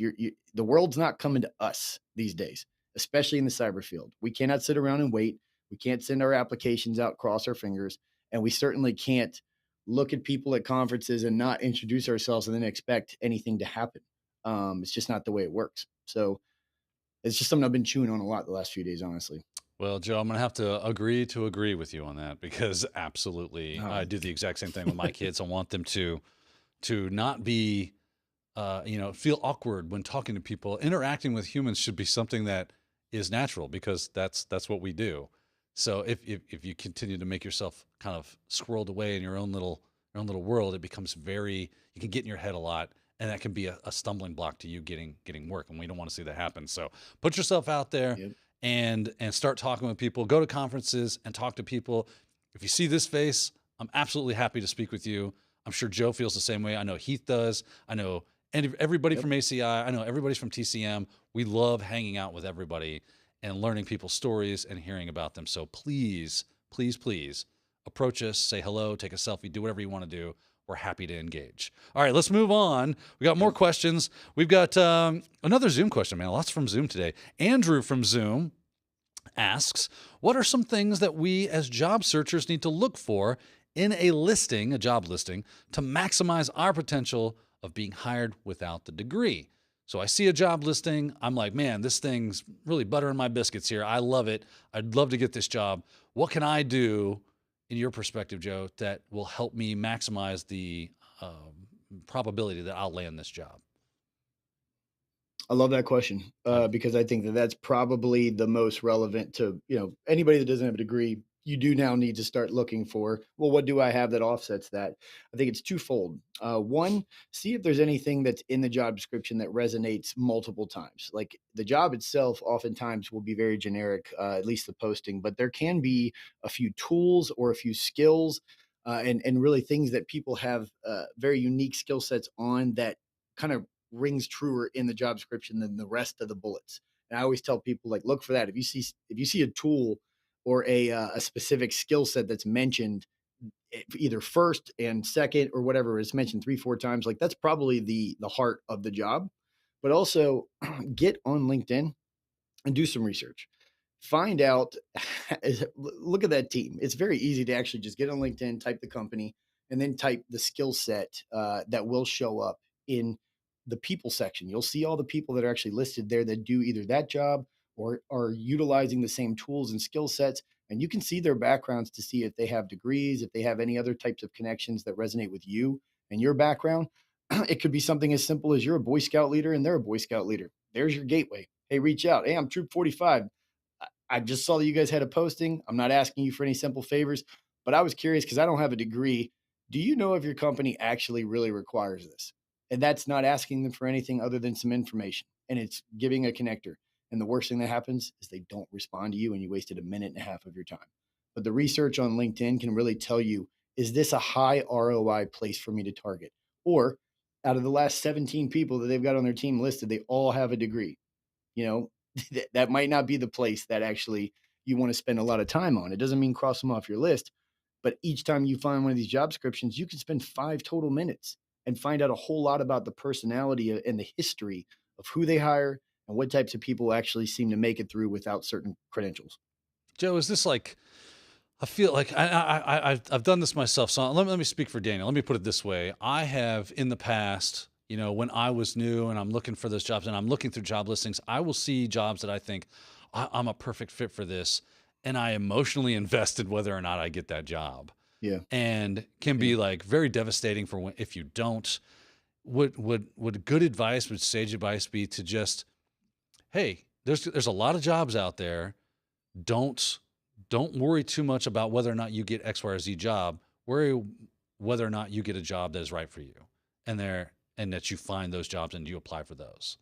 the world's not coming to us these days, especially in the cyber field. We cannot sit around and wait. We can't send our applications out, cross our fingers. And we certainly can't look at people at conferences and not introduce ourselves and then expect anything to happen. It's just not the way it works. So it's just something I've been chewing on a lot the last few days, honestly. Well, Joe, I'm going to have to agree with you on that, because absolutely, I do the exact same thing with my kids. I want them to not be, feel awkward when talking to people. Interacting with humans should be something that is natural, because that's what we do. So if you continue to make yourself kind of squirreled away in your own little world, it becomes you can get in your head a lot, and that can be a stumbling block to you getting work. And we don't want to see that happen. So put yourself out there. Yep. And start talking with people. Go to conferences and talk to people. If you see this face, I'm absolutely happy to speak with you. I'm sure Joe feels the same way. I know Heath does. I know everybody from ACI. I know everybody's from TCM. We love hanging out with everybody and learning people's stories and hearing about them. So please, please, please approach us, say hello, take a selfie, do whatever you want to do. We're happy to engage. All right, let's move on. We got more questions. We've got another Zoom question, man. Lots from Zoom today. Andrew from Zoom asks, what are some things that we as job searchers need to look for in a job listing, to maximize our potential of being hired without the degree? So I see a job listing. I'm like, man, this thing's really buttering my biscuits here. I love it. I'd love to get this job. What can I do in your perspective, Joe, that will help me maximize the probability that I'll land this job? I love that question because I think that that's probably the most relevant to, anybody that doesn't have a degree. You do now need to start looking for, well, what do I have that offsets that? I think it's twofold. One, see if there's anything that's in the job description that resonates multiple times. Like the job itself oftentimes will be very generic, at least the posting, but there can be a few tools or a few skills and really things that people have very unique skill sets on that kind of rings truer in the job description than the rest of the bullets. And I always tell people, like, look for that. If you see a tool or a specific skill set that's mentioned either first and second or whatever is mentioned 3-4 times, like that's probably the heart of the job. But also get on LinkedIn and do some research. Find out, look at that team. It's very easy to actually just get on LinkedIn, type the company, and then type the skill set that will show up in the people section. You'll see all the people that are actually listed there that do either that job or are utilizing the same tools and skill sets. And you can see their backgrounds to see if they have degrees, if they have any other types of connections that resonate with you and your background. It could be something as simple as you're a Boy Scout leader and they're a Boy Scout leader. There's your gateway. Hey, reach out. Hey, I'm Troop 45. I just saw that you guys had a posting. I'm not asking you for any simple favors, but I was curious because I don't have a degree. Do you know if your company actually really requires this? And that's not asking them for anything other than some information. And it's giving a connector. And the worst thing that happens is they don't respond to you and you wasted 1.5 minutes of your time. But the research on LinkedIn can really tell you, is this a high ROI place for me to target? Or out of the last 17 people that they've got on their team listed, they all have a degree. That might not be the place that actually you want to spend a lot of time on. It doesn't mean cross them off your list, but each time you find one of these job descriptions, you can spend 5 total minutes and find out a whole lot about the personality and the history of who they hire and what types of people actually seem to make it through without certain credentials. Joe, is this like, I feel like I've done this myself. So let me speak for Daniel. Let me put it this way. I have in the past, when I was new and I'm looking for those jobs and I'm looking through job listings, I will see jobs that I think I'm a perfect fit for this. And I emotionally invested whether or not I get that job. Yeah. And can be like very devastating for if you don't. Would good advice, would sage advice be to just, hey, there's a lot of jobs out there. Don't worry too much about whether or not you get X, Y, or Z job. Worry whether or not you get a job that is right for you, and that you find those jobs and you apply for those.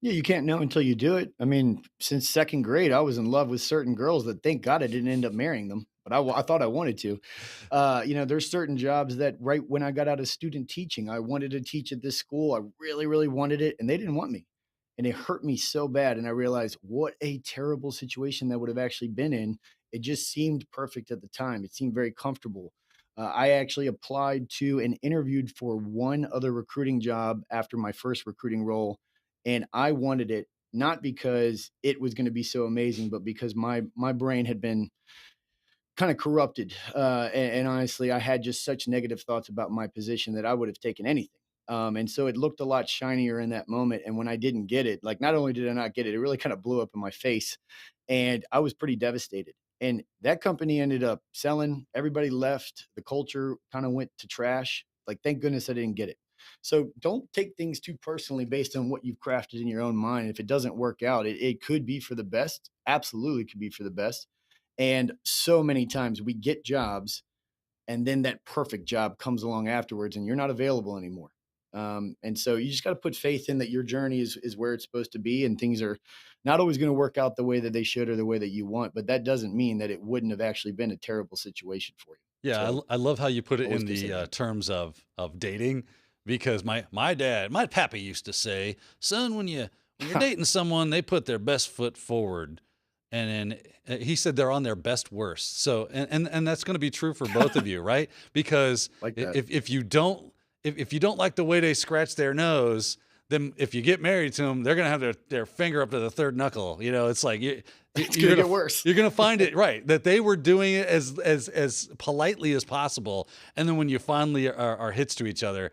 Yeah, you can't know until you do it. I mean, since second grade, I was in love with certain girls that, thank God, I didn't end up marrying them, but I thought I wanted to. There's certain jobs that right when I got out of student teaching, I wanted to teach at this school. I really, really wanted it, and they didn't want me. And it hurt me so bad. And I realized what a terrible situation that would have actually been in. It just seemed perfect at the time. It seemed very comfortable. I actually applied to and interviewed for one other recruiting job after my first recruiting role. And I wanted it not because it was going to be so amazing, but because my brain had been kind of corrupted. And honestly, I had just such negative thoughts about my position that I would have taken anything. And so it looked a lot shinier in that moment. And when I didn't get it, like not only did I not get it, it really kind of blew up in my face. And I was pretty devastated. And that company ended up selling. Everybody left. The culture kind of went to trash. Like, thank goodness I didn't get it. So don't take things too personally based on what you've crafted in your own mind. If it doesn't work out, it could be for the best. Absolutely could be for the best. And so many times we get jobs and then that perfect job comes along afterwards and you're not available anymore. And so you just got to put faith in that your journey is where it's supposed to be, and things are not always going to work out the way that they should or the way that you want, but that doesn't mean that it wouldn't have actually been a terrible situation for you. Yeah. So I love how you put it always in the consider that. terms of dating, because my pappy used to say, son, when you're dating someone, they put their best foot forward. And then he said they're on their best worst. So, and that's going to be true for both of you, right? Because Like that. if you don't like the way they scratch their nose, then if you get married to them, they're going to have their finger up to the third knuckle. It's like It's going to get worse. You're going to find it right that they were doing it as politely as possible, and then when you finally are hits to each other,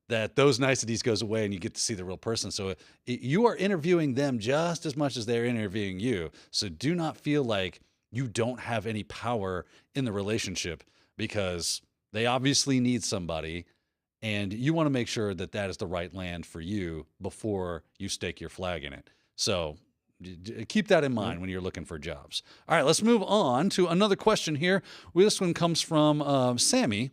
that those niceties goes away and you get to see the real person. So you are interviewing them just as much as they're interviewing you. So do not feel like you don't have any power in the relationship because they obviously need somebody, and you want to make sure that that is the right land for you before you stake your flag in it. So keep that in mind when you're looking for jobs. All right, let's move on to another question here. This one comes from Sammy.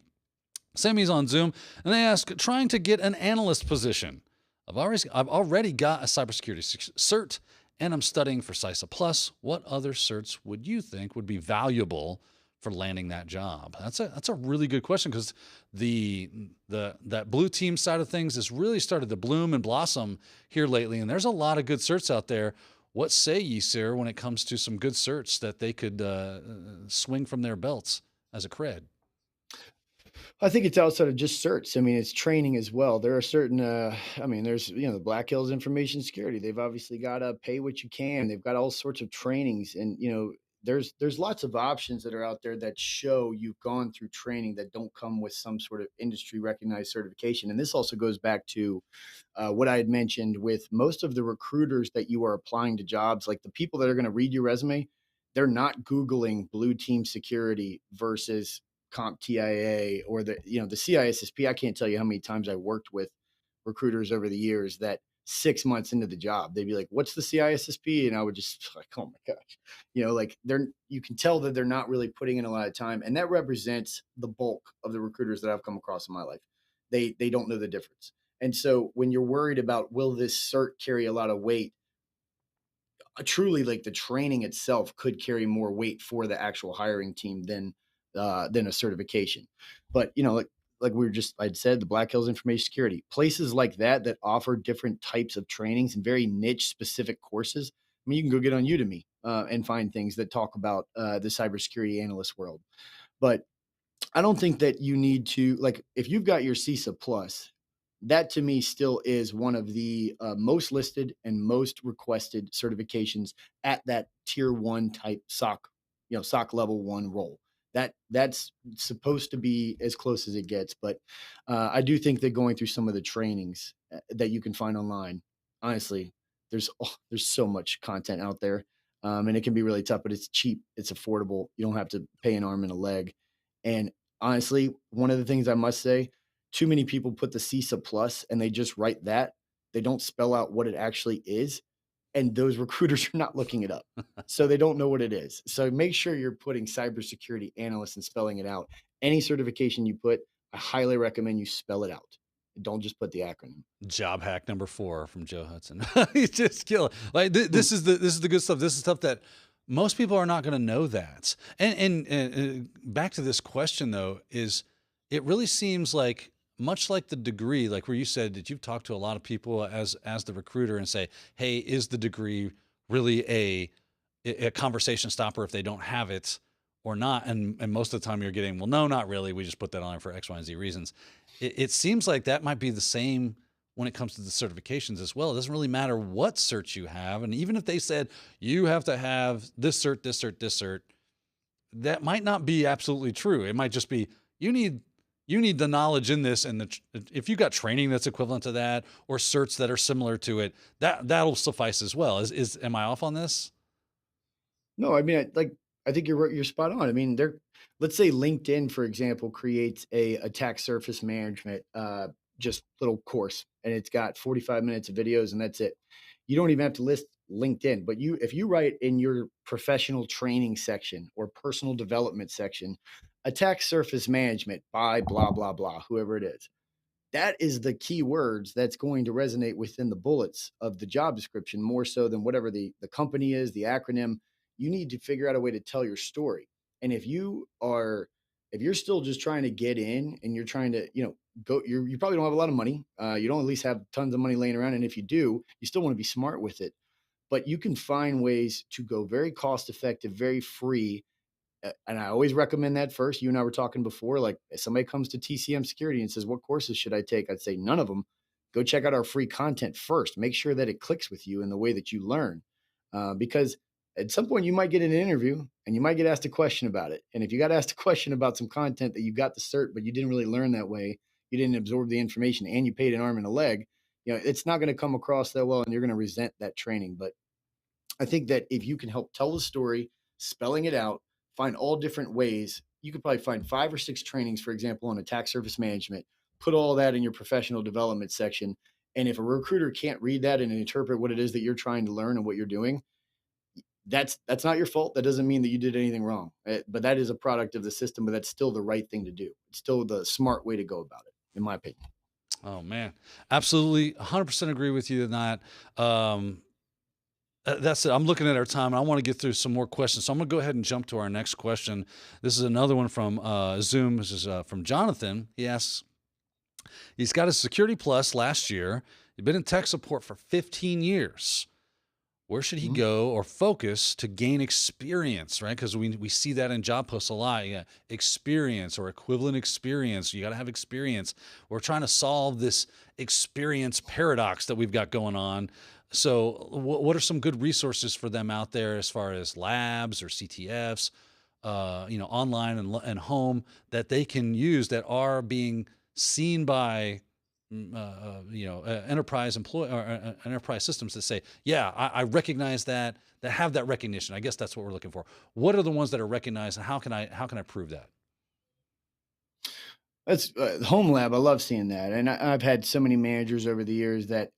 Sammy's on Zoom, and they ask, trying to get an analyst position. I've already got a cybersecurity cert, and I'm studying for CISA Plus. What other certs would you think would be valuable for landing that job? That's a really good question, because that blue team side of things has really started to bloom and blossom here lately, and there's a lot of good certs out there. What say ye, sir, when it comes to some good certs that they could swing from their belts as a cred? I think it's outside of just certs. I mean, it's training as well. There are certain, I mean, there's, the Black Hills Information Security. They've obviously got to pay what you can. They've got all sorts of trainings, and there's lots of options that are out there that show you've gone through training that don't come with some sort of industry recognized certification. And this also goes back to what I had mentioned with most of the recruiters that you are applying to jobs, like the people that are going to read your resume. They're not Googling blue team security versus CompTIA or the CISSP. I can't tell you how many times I worked with recruiters over the years that 6 months into the job, they'd be like, "What's the CISSP?" And I would just like, "Oh my gosh," like you can tell that they're not really putting in a lot of time, and that represents the bulk of the recruiters that I've come across in my life. They don't know the difference, and so when you're worried about will this cert carry a lot of weight, truly, like, the training itself could carry more weight for the actual hiring team than a certification. But like we were just I'd said, the Black Hills Information Security, places like that that offer different types of trainings and very niche specific courses. I mean, you can go get on Udemy and find things that talk about the cybersecurity analyst world. But I don't think that you need to, like, if you've got your CISA Plus, that to me still is one of the most listed and most requested certifications at that tier one type SOC, SOC level one role. That's supposed to be as close as it gets. But I do think that going through some of the trainings that you can find online, honestly, there's so much content out there, and it can be really tough, but it's cheap, it's affordable. You don't have to pay an arm and a leg. And honestly, one of the things I must say, too many people put the CISA Plus and they just write that. They don't spell out what it actually is. And those recruiters are not looking it up. So they don't know what it is. So make sure you're putting cybersecurity analyst and spelling it out. Any certification you put, I highly recommend you spell it out. Don't just put the acronym. Job hack number 4 from Joe Hudson. You just kill it. Like this is the good stuff. This is stuff that most people are not going to know that. And back to this question though, is it really seems like, much like the degree, like where you said that you've talked to a lot of people as the recruiter and say, hey, is the degree really a conversation stopper if they don't have it or not? And most of the time you're getting, well, no, not really. We just put that on for X, Y, and Z reasons. It seems like that might be the same when it comes to the certifications as well. It doesn't really matter what cert you have. And even if they said you have to have this cert, this cert, this cert, that might not be absolutely true. It might just be, you need the knowledge in this, and if you got training that's equivalent to that or certs that are similar to it, that'll suffice as well. Am I off on this? No, I mean, I think you're spot on. I mean, let's say LinkedIn, for example, creates a attack surface management just little course, and it's got 45 minutes of videos, and that's it. You don't even have to list LinkedIn, but if you write in your professional training section or personal development section, attack surface management by blah blah blah, whoever it is, that is the key words that's going to resonate within the bullets of the job description more so than whatever the company is, the acronym. You need to figure out a way to tell your story. And if you're still just trying to get in and you're trying to, go, you probably don't have a lot of money. You don't at least have tons of money laying around. And if you do, you still want to be smart with it. But you can find ways to go very cost effective, very free. And I always recommend that first. You and I were talking before, like if somebody comes to TCM Security and says, what courses should I take? I'd say none of them. Go check out our free content first. Make sure that it clicks with you in the way that you learn. Because at some point you might get an interview and you might get asked a question about it. And if you got asked a question about some content that you got the cert, but you didn't really learn that way, you didn't absorb the information and you paid an arm and a leg, it's not going to come across that well and you're going to resent that training. But I think that if you can help tell the story, spelling it out, find all different ways. You could probably find 5 or 6 trainings, for example, on attack surface management, put all that in your professional development section. And if a recruiter can't read that and interpret what it is that you're trying to learn and what you're doing, that's not your fault. That doesn't mean that you did anything wrong. But that is a product of the system, but that's still the right thing to do. It's still the smart way to go about it, in my opinion. Oh man, absolutely, 100% agree with you on that. That's it. I'm looking at our time, and I want to get through some more questions. So I'm going to go ahead and jump to our next question. This is another one from Zoom. This is from Jonathan. He asks, he's got a Security Plus last year. He's been in tech support for 15 years. Where should he go or focus to gain experience, right? Because we see that in job posts a lot. Yeah, experience or equivalent experience. You got to have experience. We're trying to solve this experience paradox that we've got going on. So what are some good resources for them out there as far as labs or CTFs, online and home that they can use that are being seen by enterprise enterprise systems that say, yeah, I recognize that have that recognition. I guess that's what we're looking for. What are the ones that are recognized, and how can I prove that? That's home lab. I love seeing that. And I've had so many managers over the years that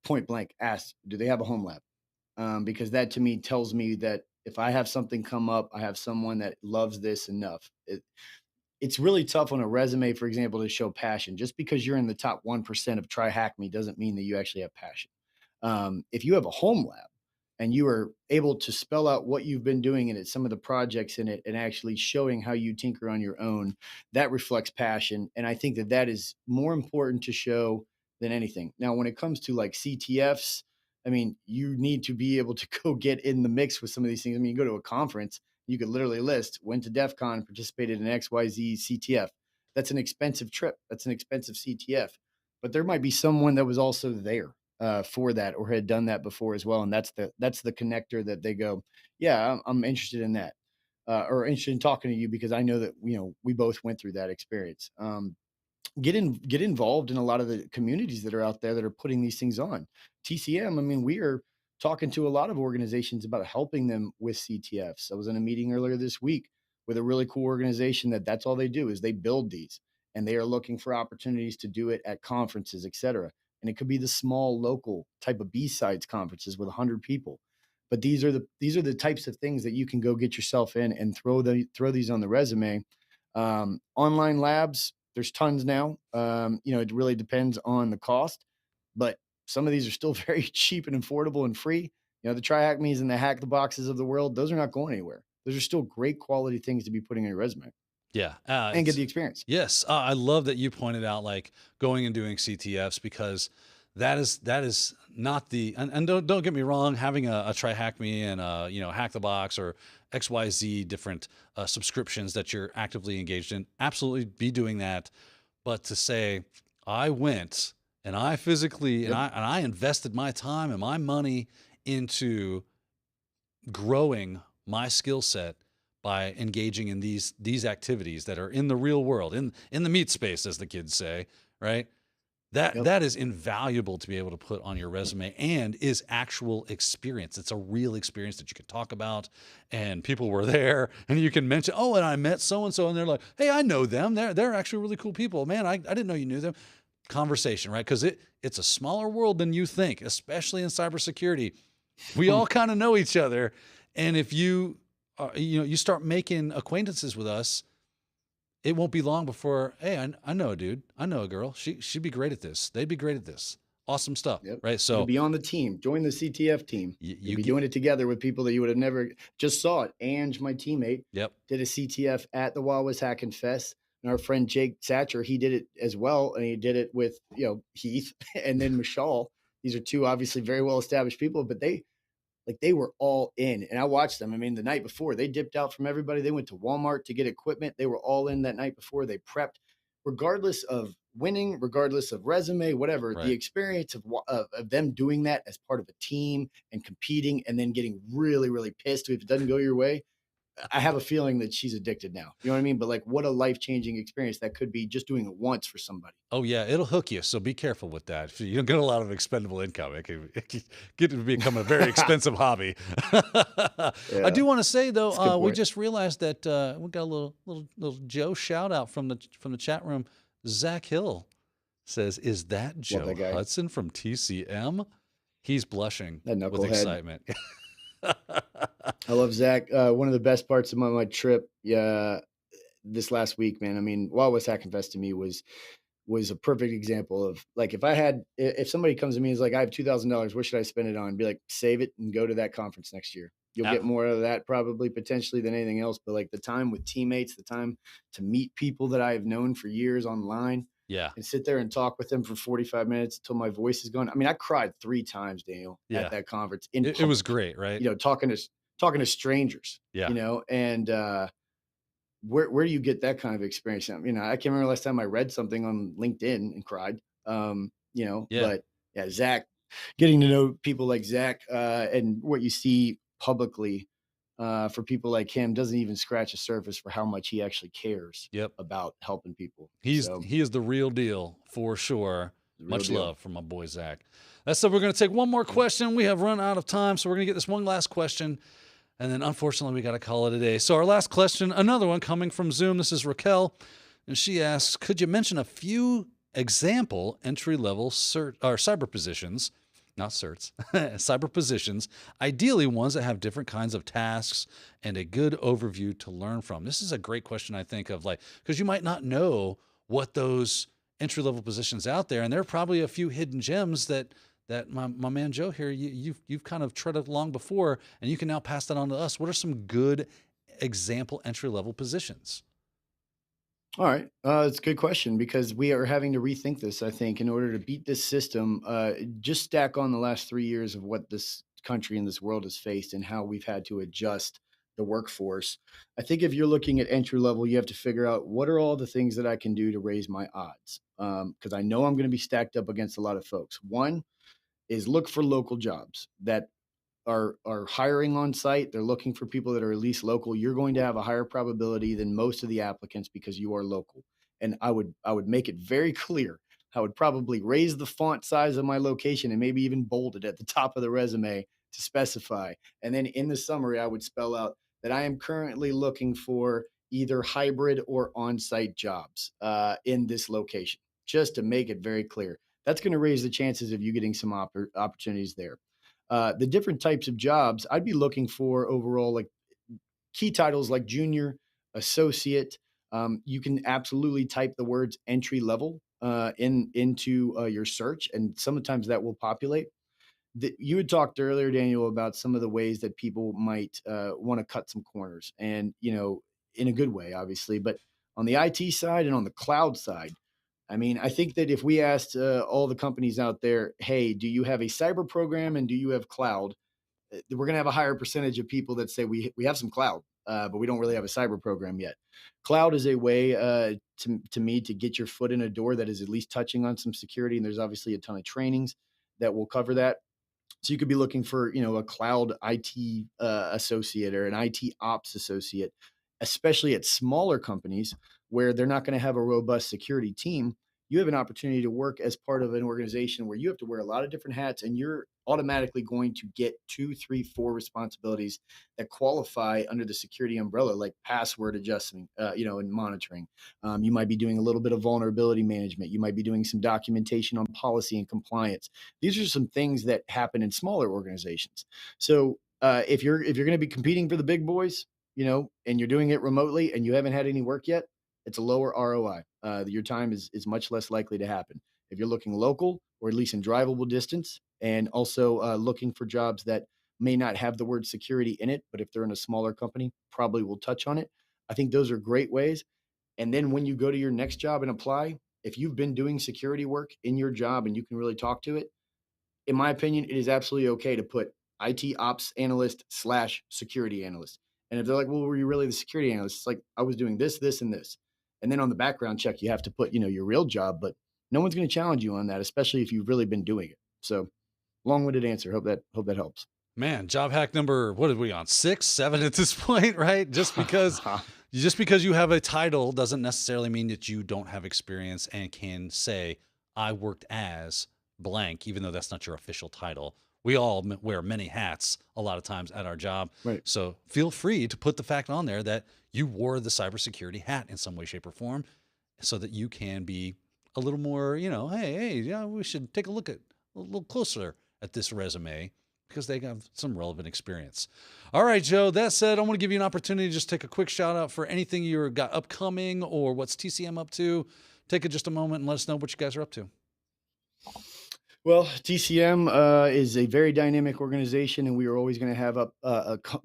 point blank ask, do they have a home lab? Because that to me tells me that if I have something come up, I have someone that loves this enough. It's really tough on a resume, for example, to show passion. Just because you're in the top 1% of Try Hack Me doesn't mean that you actually have passion. If you have a home lab and you are able to spell out what you've been doing in it, some of the projects in it, and actually showing how you tinker on your own, that reflects passion. And I think that that is more important to show than anything. Now, when it comes to like CTFs, I mean, you need to be able to go get in the mix with some of these things. I mean, you go to a conference, you could literally list, went to DEF CON, participated in XYZ CTF. That's an expensive trip. That's an expensive CTF. But there might be someone that was also there for that or had done that before as well. And that's the connector that they go, yeah, I'm interested in that, or interested in talking to you because I know that, we both went through that experience. Get involved in a lot of the communities that are out there that are putting these things on. TCM, I mean, we are talking to a lot of organizations about helping them with CTFs. I was in a meeting earlier this week with a really cool organization that's all they do is they build these, and they are looking for opportunities to do it at conferences, et cetera. And it could be the small local type of B-sides conferences with 100 people. But these are the types of things that you can go get yourself in and throw these on the resume. Online labs, there's tons now. It really depends on the cost, but some of these are still very cheap and affordable and free. The Try Hack Me's and the Hack the Boxes of the world, those are not going anywhere. Those are still great quality things to be putting on your resume. Yeah. And get the experience. Yes. I love that you pointed out like going and doing CTFs, because that is not and don't get me wrong, having a Try Hack Me and Hack the Box or XYZ different subscriptions that you're actively engaged in, absolutely be doing that. But to say, I went and I physically and I invested my time and my money into growing my skill set by engaging in these activities that are in the real world, in the meat space, as the kids say, right? That is invaluable to be able to put on your resume and is actual experience. It's a real experience that you can talk about, and people were there, and you can mention, oh, and I met so-and-so, and they're like, hey, I know them. They're actually really cool people. Man, I didn't know you knew them. Conversation, right? Because it's a smaller world than you think, especially in cybersecurity. We all kind of know each other. And if you start making acquaintances with us, it won't be long before, hey, I know a dude. I know a girl. She'd be great at this. They'd be great at this. Awesome stuff, right? So be on the team. Join the CTF team. You'll be doing it together with people that you would have never just saw it. Ange, my teammate, did a CTF at the Wild West Hack and Fest. And our friend Jake Satcher, he did it as well. And he did it with, Heath and then Michal. These are two obviously very well-established people, but they were all in. And I watched them. I mean, the night before, they dipped out from everybody. They went to Walmart to get equipment. They were all in that night before. They prepped, regardless of winning, regardless of resume, whatever. Right. The experience of them doing that as part of a team and competing and then getting really, really pissed if it doesn't go your way. I have a feeling that she's addicted now. You know what I mean? But like, what a life-changing experience that could be, just doing it once for somebody. Oh yeah, it'll hook you. So be careful with that. If you don't get a lot of expendable income, it can get to become a very expensive hobby. I Yeah, do want to say that's a good though, we point. just realized that we got a little Joe shout out from the chat room. Zach Hill says, "Is that Love Joe that guy, Hudson from TCM?" He's blushing that with knucklehead. excitement. I love Zach. One of the best parts of my trip, yeah, this last week, man. I mean, Wild West Hat Confess to me was a perfect example of, like, if somebody comes to me and is like, I have $2,000, what should I spend it on? Be like, save it and go to that conference next year. You'll Uh, get more out of that probably potentially than anything else. But like the time with teammates, the time to meet people that I have known for years online yeah, and sit there and talk with them for 45 minutes until my voice is gone. I mean, I cried 3 times, Daniel, at yeah. that conference in It was public, great, right? talking to strangers, Yeah. and where do you get that kind of experience? I can't remember last time I read something on LinkedIn and cried. Yeah. But yeah, Zach, getting to know people like Zach, and what you see publicly, for people like him doesn't even scratch the surface for how much he actually cares Yep. about helping people. He So is the real deal for sure. the real Much deal. love from my boy Zach. That's so we're going to take one more question. We have run out of time, so we're going to get this one last question, and then unfortunately we got to call it a day. So our last question, another one coming from Zoom. This is Raquel, and she asks, "Could you mention a few example entry-level cert or cyber positions?" Not certs, cyber positions, ideally ones that have different kinds of tasks and a good overview to learn from. This is a great question, I think, of like, because you might not know what those entry level positions out there, and there are probably a few hidden gems that my man Joe here, you've kind of treaded along before, and you can now pass that on to us. What are some good example entry level positions? All right. It's a good question because we are having to rethink this, I think, in order to beat this system. Just stack on the last 3 years of what this country and this world has faced and how we've had to adjust the workforce. I think if you're looking at entry level, you have to figure out what are all the things that I can do to raise my odds. Because I know I'm going to be stacked up against a lot of folks. One is look for local jobs that are hiring on site. They're looking for people that are at least local. You're going to have a higher probability than most of the applicants because you are local. And I would make it very clear. I would probably raise the font size of my location and maybe even bold it at the top of the resume to specify. And then in the summary, I would spell out that I am currently looking for either hybrid or on-site jobs in this location, just to make it very clear. That's going to raise the chances of you getting some opportunities there. The different types of jobs I'd be looking for overall, like key titles like junior, associate. You can absolutely type the words entry level into your search, and sometimes that will populate. You had talked earlier, Daniel, about some of the ways that people might want to cut some corners, and in a good way, obviously. But on the IT side and on the cloud side, I mean, I think that if we asked all the companies out there, hey, do you have a cyber program and do you have cloud? We're going to have a higher percentage of people that say we have some cloud, but we don't really have a cyber program yet. Cloud is a way to me to get your foot in a door that is at least touching on some security. And there's obviously a ton of trainings that will cover that. So you could be looking for, a cloud IT associate or an IT ops associate, especially at smaller companies where they're not going to have a robust security team. You have an opportunity to work as part of an organization where you have to wear a lot of different hats, and you're automatically going to get 2, 3, 4 responsibilities that qualify under the security umbrella, like password adjusting, and monitoring. You might be doing a little bit of vulnerability management. You might be doing some documentation on policy and compliance. These are some things that happen in smaller organizations. So if you're going to be competing for the big boys, and you're doing it remotely and you haven't had any work yet, it's a lower ROI. Your time is much less likely to happen. If you're looking local or at least in drivable distance, and also looking for jobs that may not have the word security in it, but if they're in a smaller company, probably will touch on it. I think those are great ways. And then when you go to your next job and apply, if you've been doing security work in your job and you can really talk to it, in my opinion, it is absolutely okay to put IT ops analyst / security analyst. And if they're like, well, were you really the security analyst? It's like, I was doing this, this, and this. And then on the background check, you have to put, your real job, but no one's going to challenge you on that, especially if you've really been doing it. So long-winded answer. Hope that helps. Man, job hack number, what are we on? 6, 7 at this point, right? Just because you have a title doesn't necessarily mean that you don't have experience and can say, I worked as blank, even though that's not your official title. We all wear many hats a lot of times at our job. Right. So feel free to put the fact on there that you wore the cybersecurity hat in some way, shape, or form so that you can be a little more, hey, yeah, we should take a look at a little closer at this resume because they have some relevant experience. All right, Joe, that said, I want to give you an opportunity to just take a quick shout out for anything you've got upcoming or what's TCM up to. Take just a moment and let us know what you guys are up to. Well, TCM is a very dynamic organization, and we are always going to have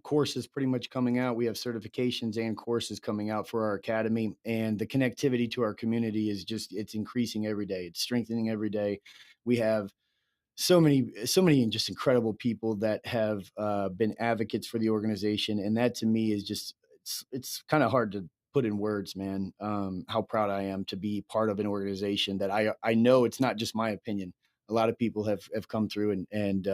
courses pretty much coming out. We have certifications and courses coming out for our academy, and the connectivity to our community is it's increasing every day. It's strengthening every day. We have so many just incredible people that have been advocates for the organization, and that to me is just it's kind of hard to put in words, man. How proud I am to be part of an organization that I know it's not just my opinion. A lot of people have come through and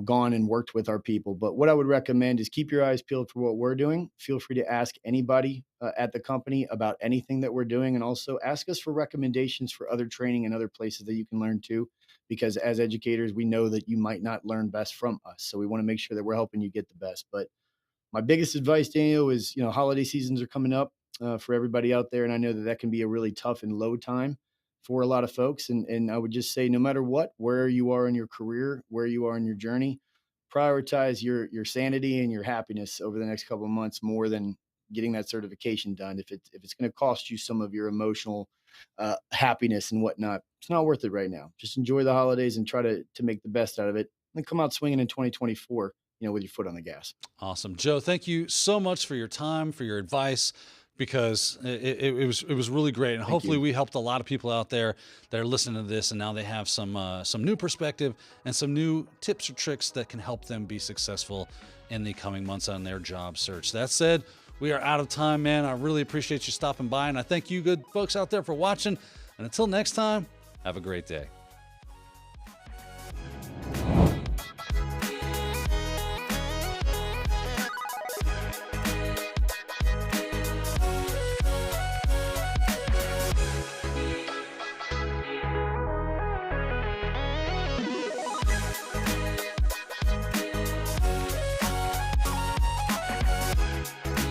gone and worked with our people. But what I would recommend is keep your eyes peeled for what we're doing. Feel free to ask anybody at the company about anything that we're doing, and also ask us for recommendations for other training and other places that you can learn too. Because as educators, we know that you might not learn best from us. So we want to make sure that we're helping you get the best. But my biggest advice, Daniel, is, holiday seasons are coming up for everybody out there. And I know that can be a really tough and low time for a lot of folks. And I would just say, no matter what, where you are in your career, where you are in your journey, prioritize your sanity and your happiness over the next couple of months more than getting that certification done. If it's going to cost you some of your emotional happiness and whatnot, it's not worth it right now. Just enjoy the holidays and try to make the best out of it, and come out swinging in 2024, with your foot on the gas. Awesome. Joe, thank you so much for your time, for your advice, because it was really great. And hopefully we helped a lot of people out there that are listening to this, and now they have some new perspective and some new tips or tricks that can help them be successful in the coming months on their job search. That said, we are out of time, man. I really appreciate you stopping by, and I thank you good folks out there for watching. And until next time, have a great day.